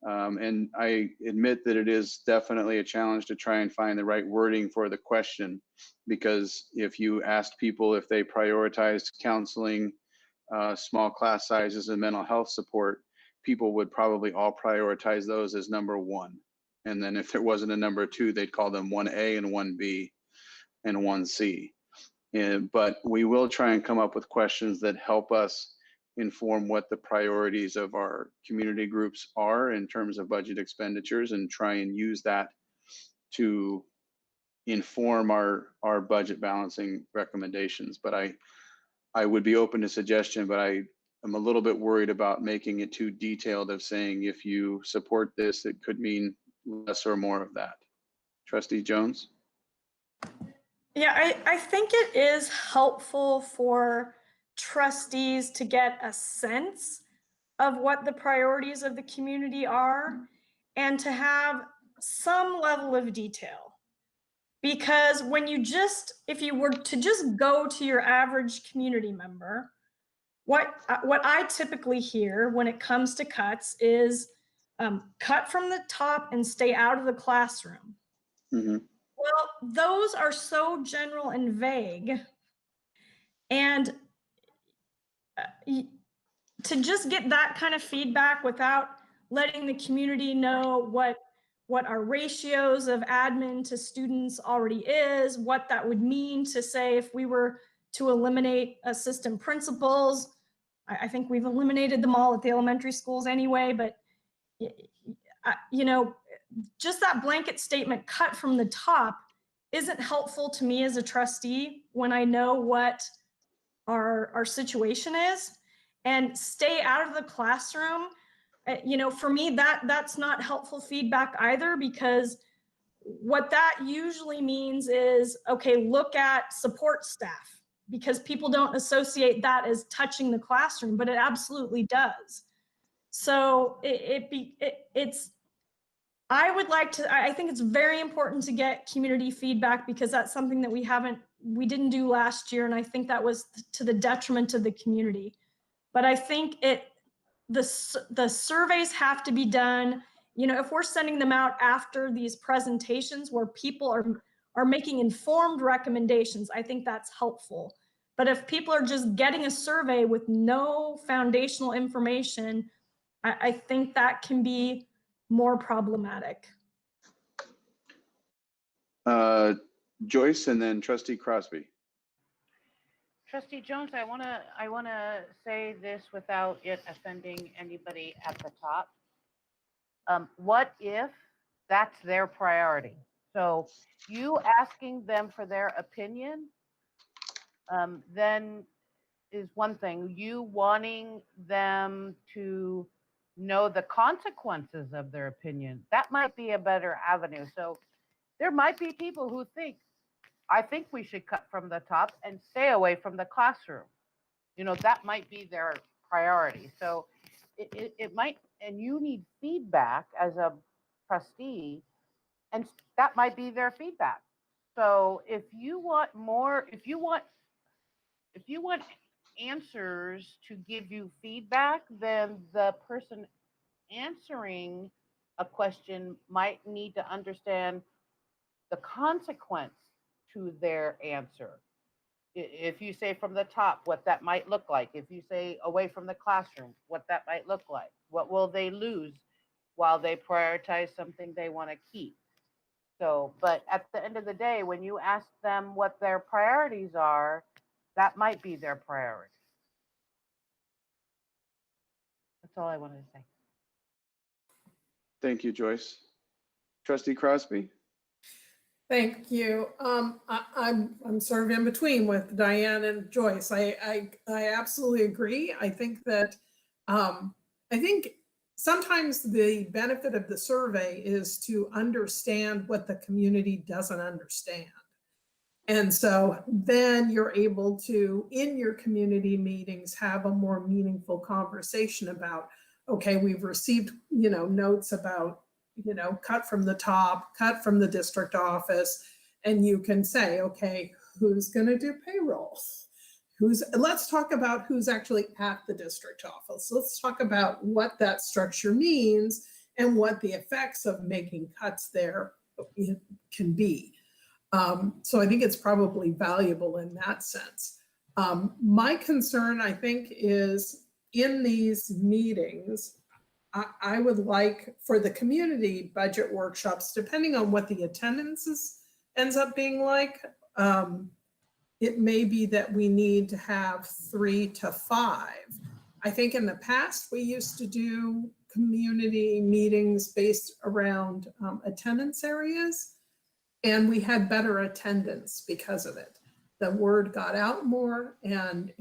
And I admit that it is definitely a challenge to try and find the right wording for the question, because if you asked people if they prioritized counseling, small class sizes and mental health support, people would probably all prioritize those as number one. And then if there wasn't a number two, they'd call them 1A and 1B and 1C. But we will try and come up with questions that help us inform what the priorities of our community groups are in terms of budget expenditures, and try and use that to inform our budget balancing recommendations. But I would be open to suggestion, but I am a little bit worried about making it too detailed of saying, if you support this, it could mean less or more of that. Trustee Jones? Yeah, I think it is helpful for trustees to get a sense of what the priorities of the community are and to have some level of detail. Because when you if you were to just go to your average community member, what I typically hear when it comes to cuts is cut from the top and stay out of the classroom. Mm-hmm. Well, those are so general and vague. And to just get that kind of feedback without letting the community know what our ratios of admin to students already is, what that would mean to say if we were to eliminate assistant principals. I think we've eliminated them all at the elementary schools anyway, but you know, just that blanket statement cut from the top isn't helpful to me as a trustee when I know what our situation is. And stay out of the classroom, you know, for me, that's not helpful feedback either, because what that usually means is, okay, look at support staff, because people don't associate that as touching the classroom, but it absolutely does. So I would like to, I think it's very important to get community feedback, because that's something that we didn't do last year. And I think that was to the detriment of the community. But I think the surveys have to be done. You know, if we're sending them out after these presentations where people are making informed recommendations, I think that's helpful. But if people are just getting a survey with no foundational information, I think that can be more problematic. Joyce, and then Trustee Crosby. Trustee Jones, I wanna say this without it offending anybody at the top. What if that's their priority? So you asking them for their opinion, then is one thing. You wanting them to know the consequences of their opinion, that might be a better avenue. So there might be people who think, I think we should cut from the top and stay away from the classroom. You know, that might be their priority. So it might, and you need feedback as a trustee, and that might be their feedback. So if you want more, if you want answers to give you feedback, then the person answering a question might need to understand the consequence to their answer. If you say from the top, what that might look like. If you say away from the classroom, what that might look like. What will they lose while they prioritize something they want to keep? So, but at the end of the day, when you ask them what their priorities are, that might be their priority. That's all I wanted to say. Thank you, Joyce. Trustee Crosby? Thank you. I'm sort of in between with Diane and Joyce. I absolutely agree. I think that I think sometimes the benefit of the survey is to understand what the community doesn't understand. And so then you're able to, in your community meetings, have a more meaningful conversation about, okay, we've received, you know, notes about, you know, cut from the top, cut from the district office, and you can say, okay, who's going to do payroll? Let's talk about who's actually at the district office. Let's talk about what that structure means and what the effects of making cuts there can be. So I think it's probably valuable in that sense. My concern, I think, is in these meetings, I would like for the community budget workshops, depending on what the attendance ends up being like, it may be that we need to have 3 to 5. I think in the past, we used to do community meetings based around attendance areas, and we had better attendance because of it. The word got out more, and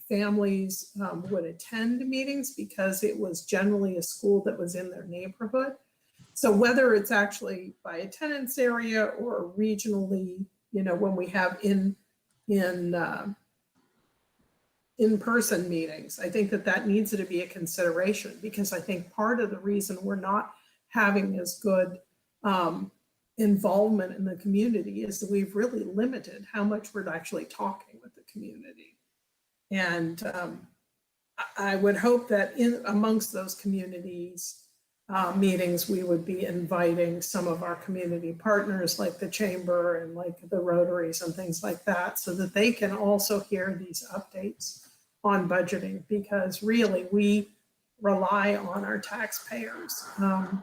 families would attend meetings because it was generally a school that was in their neighborhood. So whether it's actually by attendance area or regionally, when we have in-person meetings, I think that needs to be a consideration, because I think part of the reason we're not having as good involvement in the community is that we've really limited how much we're actually talking with the community. And I would hope that amongst those communities meetings, we would be inviting some of our community partners like the Chamber and like the Rotaries and things like that, so that they can also hear these updates on budgeting, because really we rely on our taxpayers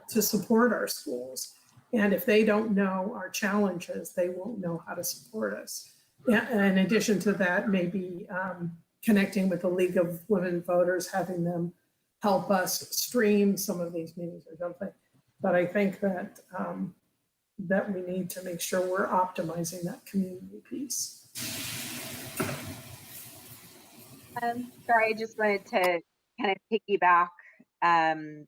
to support our schools. And if they don't know our challenges, they won't know how to support us. And in addition to that, maybe connecting with the League of Women Voters, having them help us stream some of these meetings or something. But I think that that we need to make sure we're optimizing that community piece. Sorry, I just wanted to kind of piggyback on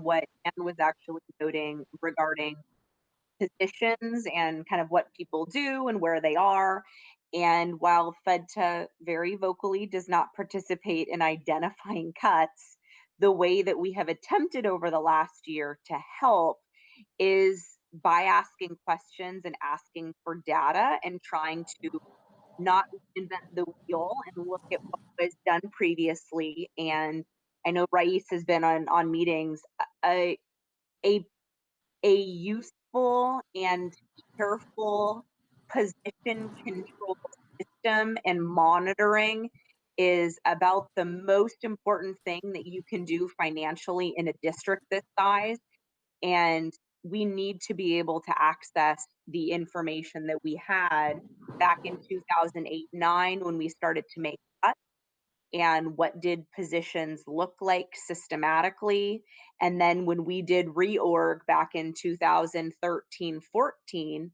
what Anne was actually noting regarding positions and kind of what people do and where they are. And while FEDTA very vocally does not participate in identifying cuts, the way that we have attempted over the last year to help is by asking questions and asking for data and trying to not invent the wheel and look at what was done previously. And I know Rais has been on meetings. A useful and careful position control system and monitoring is about the most important thing that you can do financially in a district this size. And we need to be able to access the information that we had back in 2008-9 when we started to make cuts, and what did positions look like systematically. And then when we did reorg back in 2013-14,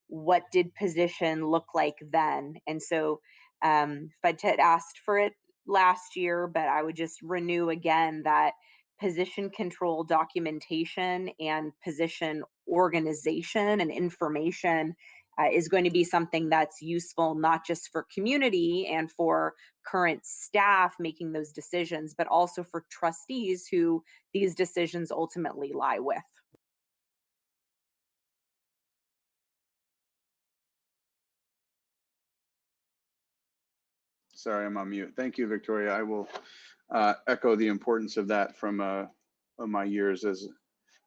what did position look like then? And so FedTet asked for it last year, but I would just renew again that position control documentation and position organization and information is going to be something that's useful not just for community and for current staff making those decisions, but also for trustees who these decisions ultimately lie with. Sorry, I'm on mute. Thank you, Victoria. I will echo the importance of that from my years as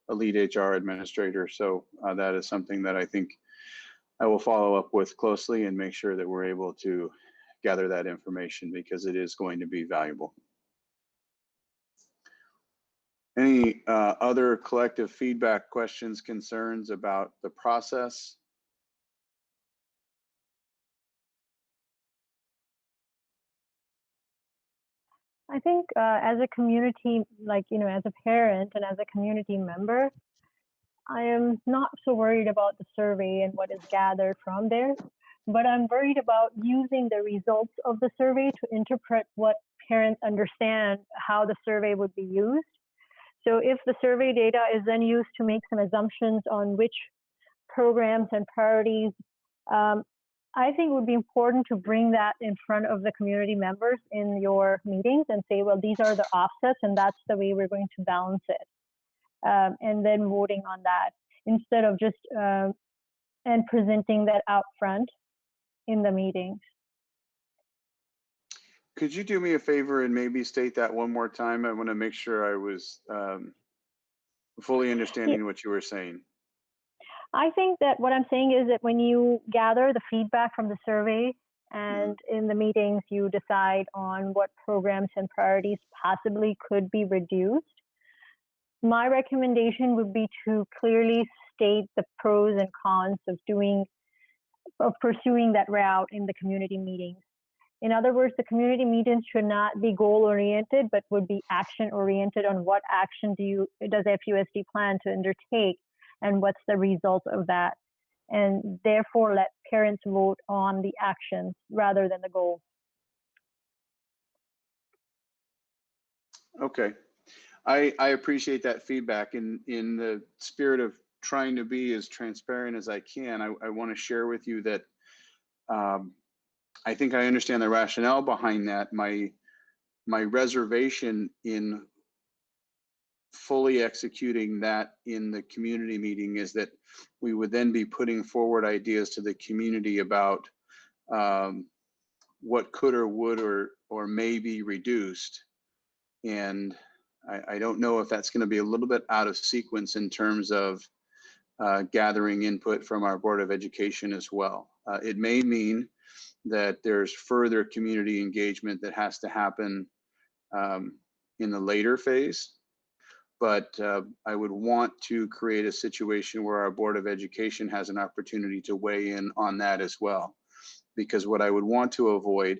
a lead HR administrator. So that is something that I think I will follow up with closely and make sure that we're able to gather that information, because it is going to be valuable. Any other collective feedback, questions, concerns about the process? I think as a community, as a parent and as a community member, I am not so worried about the survey and what is gathered from there, but I'm worried about using the results of the survey to interpret what parents understand how the survey would be used. So if the survey data is then used to make some assumptions on which programs and priorities, I think it would be important to bring that in front of the community members in your meetings and say, well, these are the offsets and that's the way we're going to balance it. And then voting on that instead of just and presenting that out front in the meetings. Could you do me a favor and maybe state that one more time? I want to make sure I was fully understanding what you were saying. I think that what I'm saying is that when you gather the feedback from the survey And in the meetings, you decide on what programs and priorities possibly could be reduced. My recommendation would be to clearly state the pros and cons of pursuing that route in the community meetings. In other words, the community meetings should not be goal-oriented, but would be action-oriented on what action does FUSD plan to undertake and what's the result of that. And therefore, let parents vote on the actions rather than the goal. Okay. I appreciate that feedback. In the spirit of trying to be as transparent as I can, I want to share with you that I think I understand the rationale behind that. My reservation in fully executing that in the community meeting is that we would then be putting forward ideas to the community about what could or would or may be reduced. And I don't know if that's going to be a little bit out of sequence in terms of gathering input from our Board of Education as well. It may mean that there's further community engagement that has to happen in the later phase. But I would want to create a situation where our Board of Education has an opportunity to weigh in on that as well. Because what I would want to avoid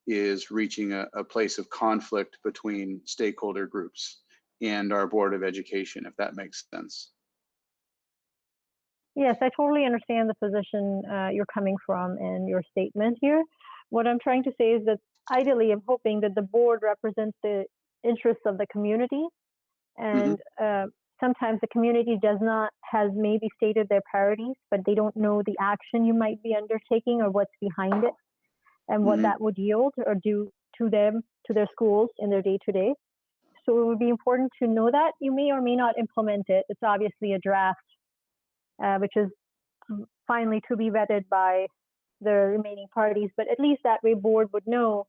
is reaching a place of conflict between stakeholder groups and our Board of Education, if that makes sense. Yes, I totally understand the position you're coming from and your statement here. What I'm trying to say is that ideally, I'm hoping that the board represents the interests of the community. And sometimes the community has maybe stated their priorities, but they don't know the action you might be undertaking or what's behind it and what that would yield or do to them, to their schools in their day-to-day. So it would be important to know that. You may or may not implement it. It's obviously a draft, which is finally to be vetted by the remaining parties, but at least that way board would know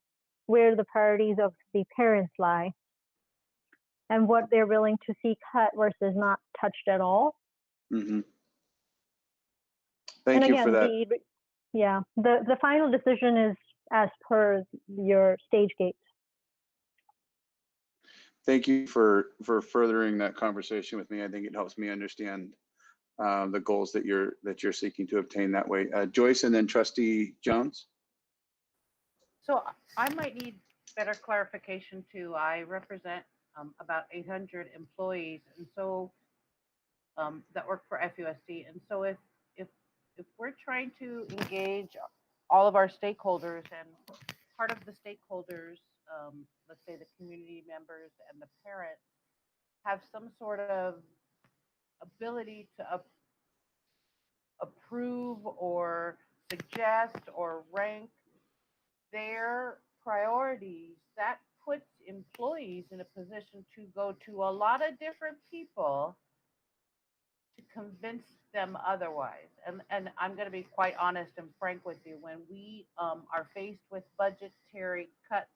where the priorities of the parents lie and what they're willing to see cut versus not touched at all. Thank you for that. The final decision is as per your stage gates. Thank you for furthering that conversation with me. I think it helps me understand the goals that you're seeking to obtain that way. Joyce, and then Trustee Jones. So I might need better clarification too. I represent about 800 employees, and so that work for FUSD. And so if we're trying to engage all of our stakeholders, and part of the stakeholders, let's say the community members and the parents, have some sort of ability to approve or suggest or rank their priorities, that puts employees in a position to go to a lot of different people to convince them otherwise. And I'm going to be quite honest and frank with you. When we are faced with budgetary cuts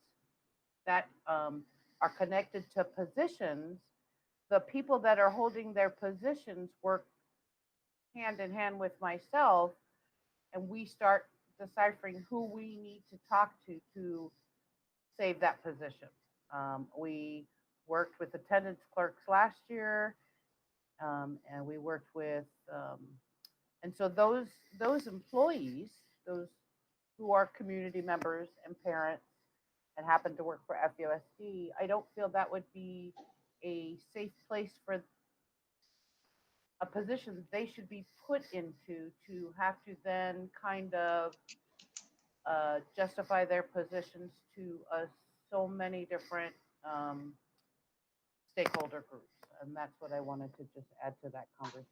that are connected to positions, the people that are holding their positions work hand in hand with myself, and we start deciphering who we need to talk to save that position. We worked with attendance clerks last year, and we worked with, and so those employees, those who are community members and parents and happen to work for FUSD, I don't feel that would be a safe place for a position they should be put into to have to then kind of justify their positions to so many different stakeholder groups. And that's what I wanted to just add to that conversation.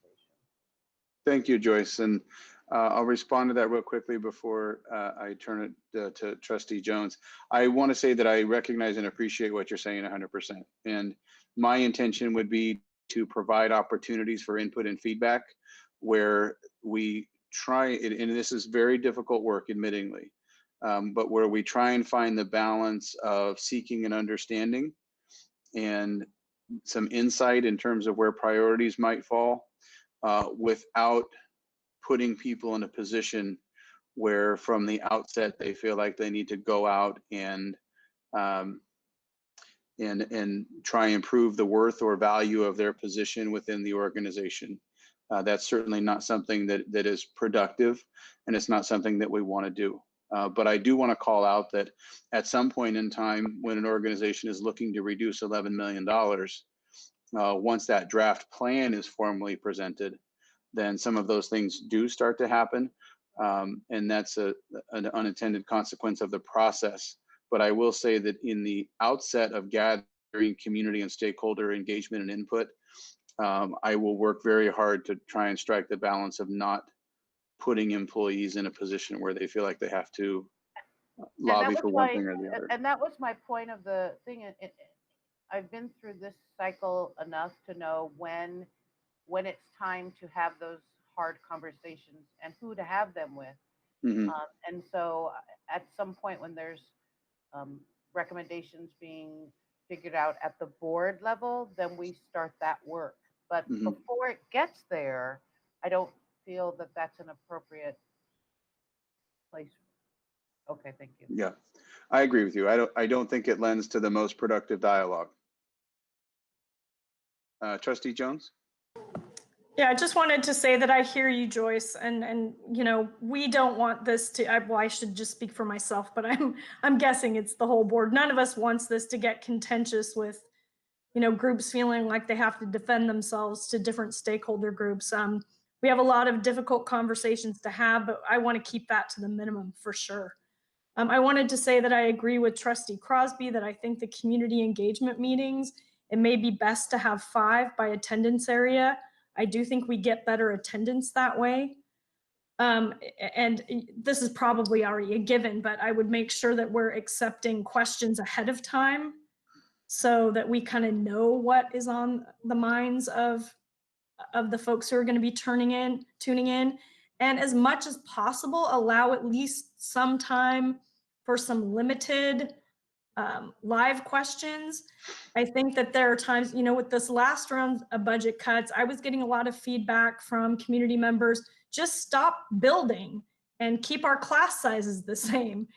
Thank you, Joyce. And I'll respond to that real quickly before I turn it to Trustee Jones. I want to say that I recognize and appreciate what you're saying 100%. And my intention would be to provide opportunities for input and feedback where we try, and this is very difficult work, admittingly, but where we try and find the balance of seeking an understanding and some insight in terms of where priorities might fall, without putting people in a position where from the outset they feel like they need to go out and try and prove the worth or value of their position within the organization. That's certainly not something that is productive, and it's not something that we want to do. But I do want to call out that at some point in time, when an organization is looking to reduce $11 million, once that draft plan is formally presented, then some of those things do start to happen. And that's an unintended consequence of the process. But I will say that in the outset of gathering community and stakeholder engagement and input, I will work very hard to try and strike the balance of not putting employees in a position where they feel like they have to lobby for one thing or the other. And that was my point of the thing. I've been through this cycle enough to know when it's time to have those hard conversations and who to have them with. Mm-hmm. And so at some point when there's recommendations being figured out at the board level, then we start that work. But Mm-hmm. before it gets there, I don't feel that that's an appropriate place. Okay, thank you. Yeah, I agree with you. I don't think it lends to the most productive dialogue. Trustee Jones? Yeah, I just wanted to say that I hear you, Joyce, and you know, we don't want this to, well, I should just speak for myself, but I'm guessing it's the whole board. None of us wants this to get contentious with, you know, groups feeling like they have to defend themselves to different stakeholder groups. We have a lot of difficult conversations to have, but I want to keep that to the minimum for sure. I wanted to say that I agree with Trustee Crosby that I think the community engagement meetings, it may be best to have 5 by attendance area. I do think we get better attendance that way. And this is probably already a given, but I would make sure that we're accepting questions ahead of time so that we kind of know what is on the minds of the folks who are going to be tuning in. And as much as possible, allow at least some time for some limited live questions. I think that there are times, you know, with this last round of budget cuts, I was getting a lot of feedback from community members, just stop building and keep our class sizes the same.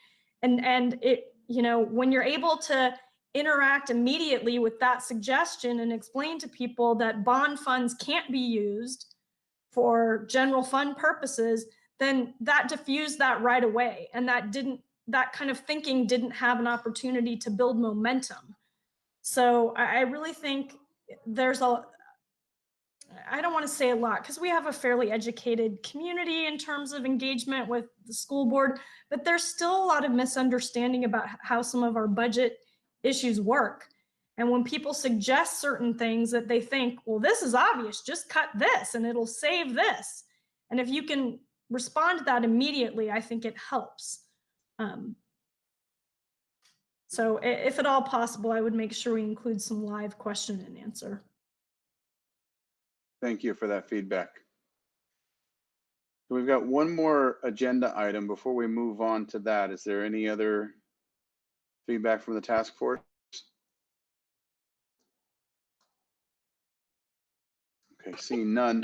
And it, you know, when you're able to interact immediately with that suggestion and explain to people that bond funds can't be used for general fund purposes, then that diffused that right away. And that kind of thinking didn't have an opportunity to build momentum. So I really think there's I don't want to say a lot because we have a fairly educated community in terms of engagement with the school board, but there's still a lot of misunderstanding about how some of our budget issues work. And when people suggest certain things that they think, well, this is obvious, just cut this and it'll save this. And if you can respond to that immediately, I think it helps. So if at all possible, I would make sure we include some live question and answer. Thank you for that feedback. We've got one more agenda item before we move on to that. Is there any other feedback from the task force? Okay, seeing none.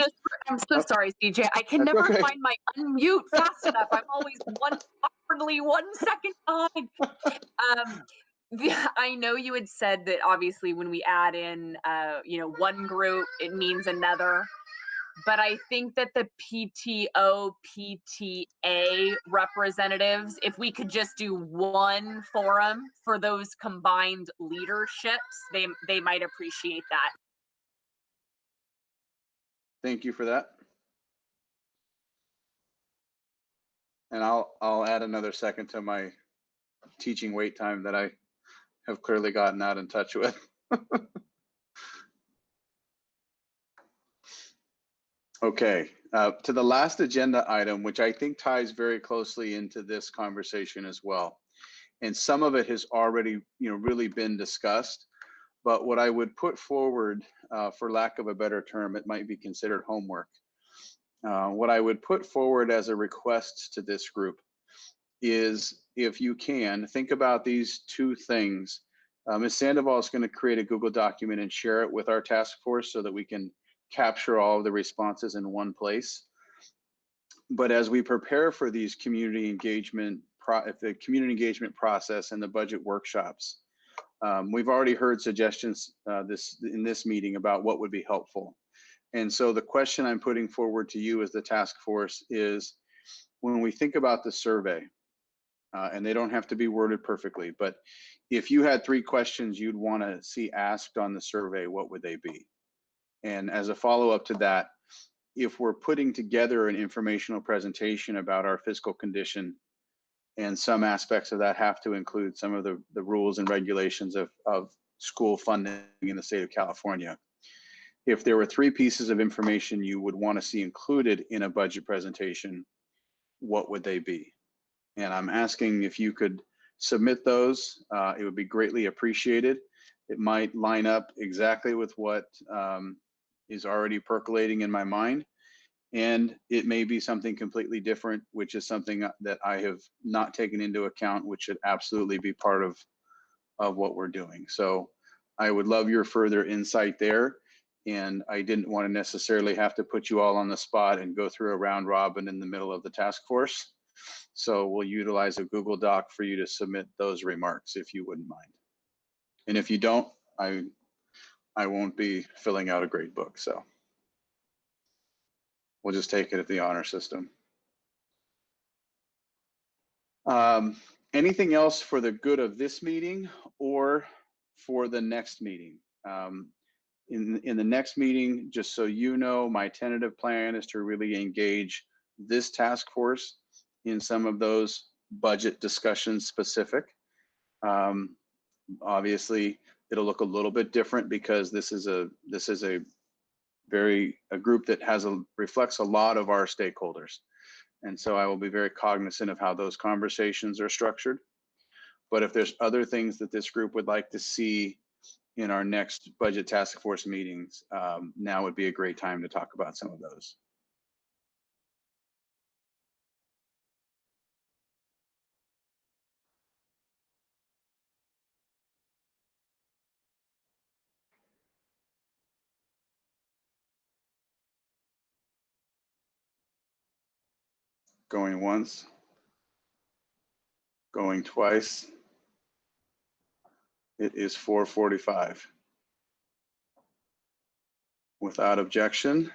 I'm so sorry, CJ. I can That's never okay. find my unmute fast enough. I'm always awkwardly 1 second behind. I know you had said that obviously when we add in, you know, one group, it means another. But I think that the PTO, PTA representatives, if we could just do one forum for those combined leaderships, they might appreciate that. Thank you for that. And I'll add another second to my teaching wait time that I have clearly gotten out in touch with. Okay, to the last agenda item, which I think ties very closely into this conversation as well. And some of it has already, really been discussed, but what I would put forward, for lack of a better term, it might be considered homework. What I would put forward as a request to this group is, if you can, think about these two things. Ms. Sandoval is going to create a Google document and share it with our task force so that we can capture all of the responses in one place. But as we prepare for these community engagement, the community engagement process and the budget workshops, we've already heard suggestions in this meeting about what would be helpful. And so the question I'm putting forward to you as the task force is, when we think about the survey, and they don't have to be worded perfectly, but if you had 3 questions you'd want to see asked on the survey, what would they be? And as a follow-up to that, if we're putting together an informational presentation about our fiscal condition, and some aspects of that have to include some of the rules and regulations of school funding in the state of California. If there were 3 pieces of information you would want to see included in a budget presentation, what would they be? And I'm asking if you could submit those. It would be greatly appreciated. It might line up exactly with what is already percolating in my mind. And it may be something completely different, which is something that I have not taken into account, which should absolutely be part of what we're doing. So I would love your further insight there. And I didn't want to necessarily have to put you all on the spot and go through a round robin in the middle of the task force. So we'll utilize a Google Doc for you to submit those remarks if you wouldn't mind. And if you don't, I won't be filling out a grade book. So we'll just take it at the honor system. Anything else for the good of this meeting or for the next meeting? In the next meeting, just so you know, my tentative plan is to really engage this task force in some of those budget discussions specific. Obviously, it'll look a little bit different because this is a group that reflects a lot of our stakeholders. And so I will be very cognizant of how those conversations are structured. But if there's other things that this group would like to see in our next budget task force meetings, now would be a great time to talk about some of those. Going once, going twice. It is 4:45. Without objection,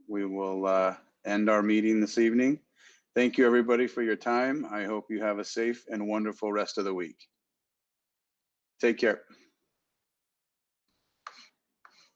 we will end our meeting this evening. Thank you, everybody, for your time. I hope you have a safe and wonderful rest of the week. Take care.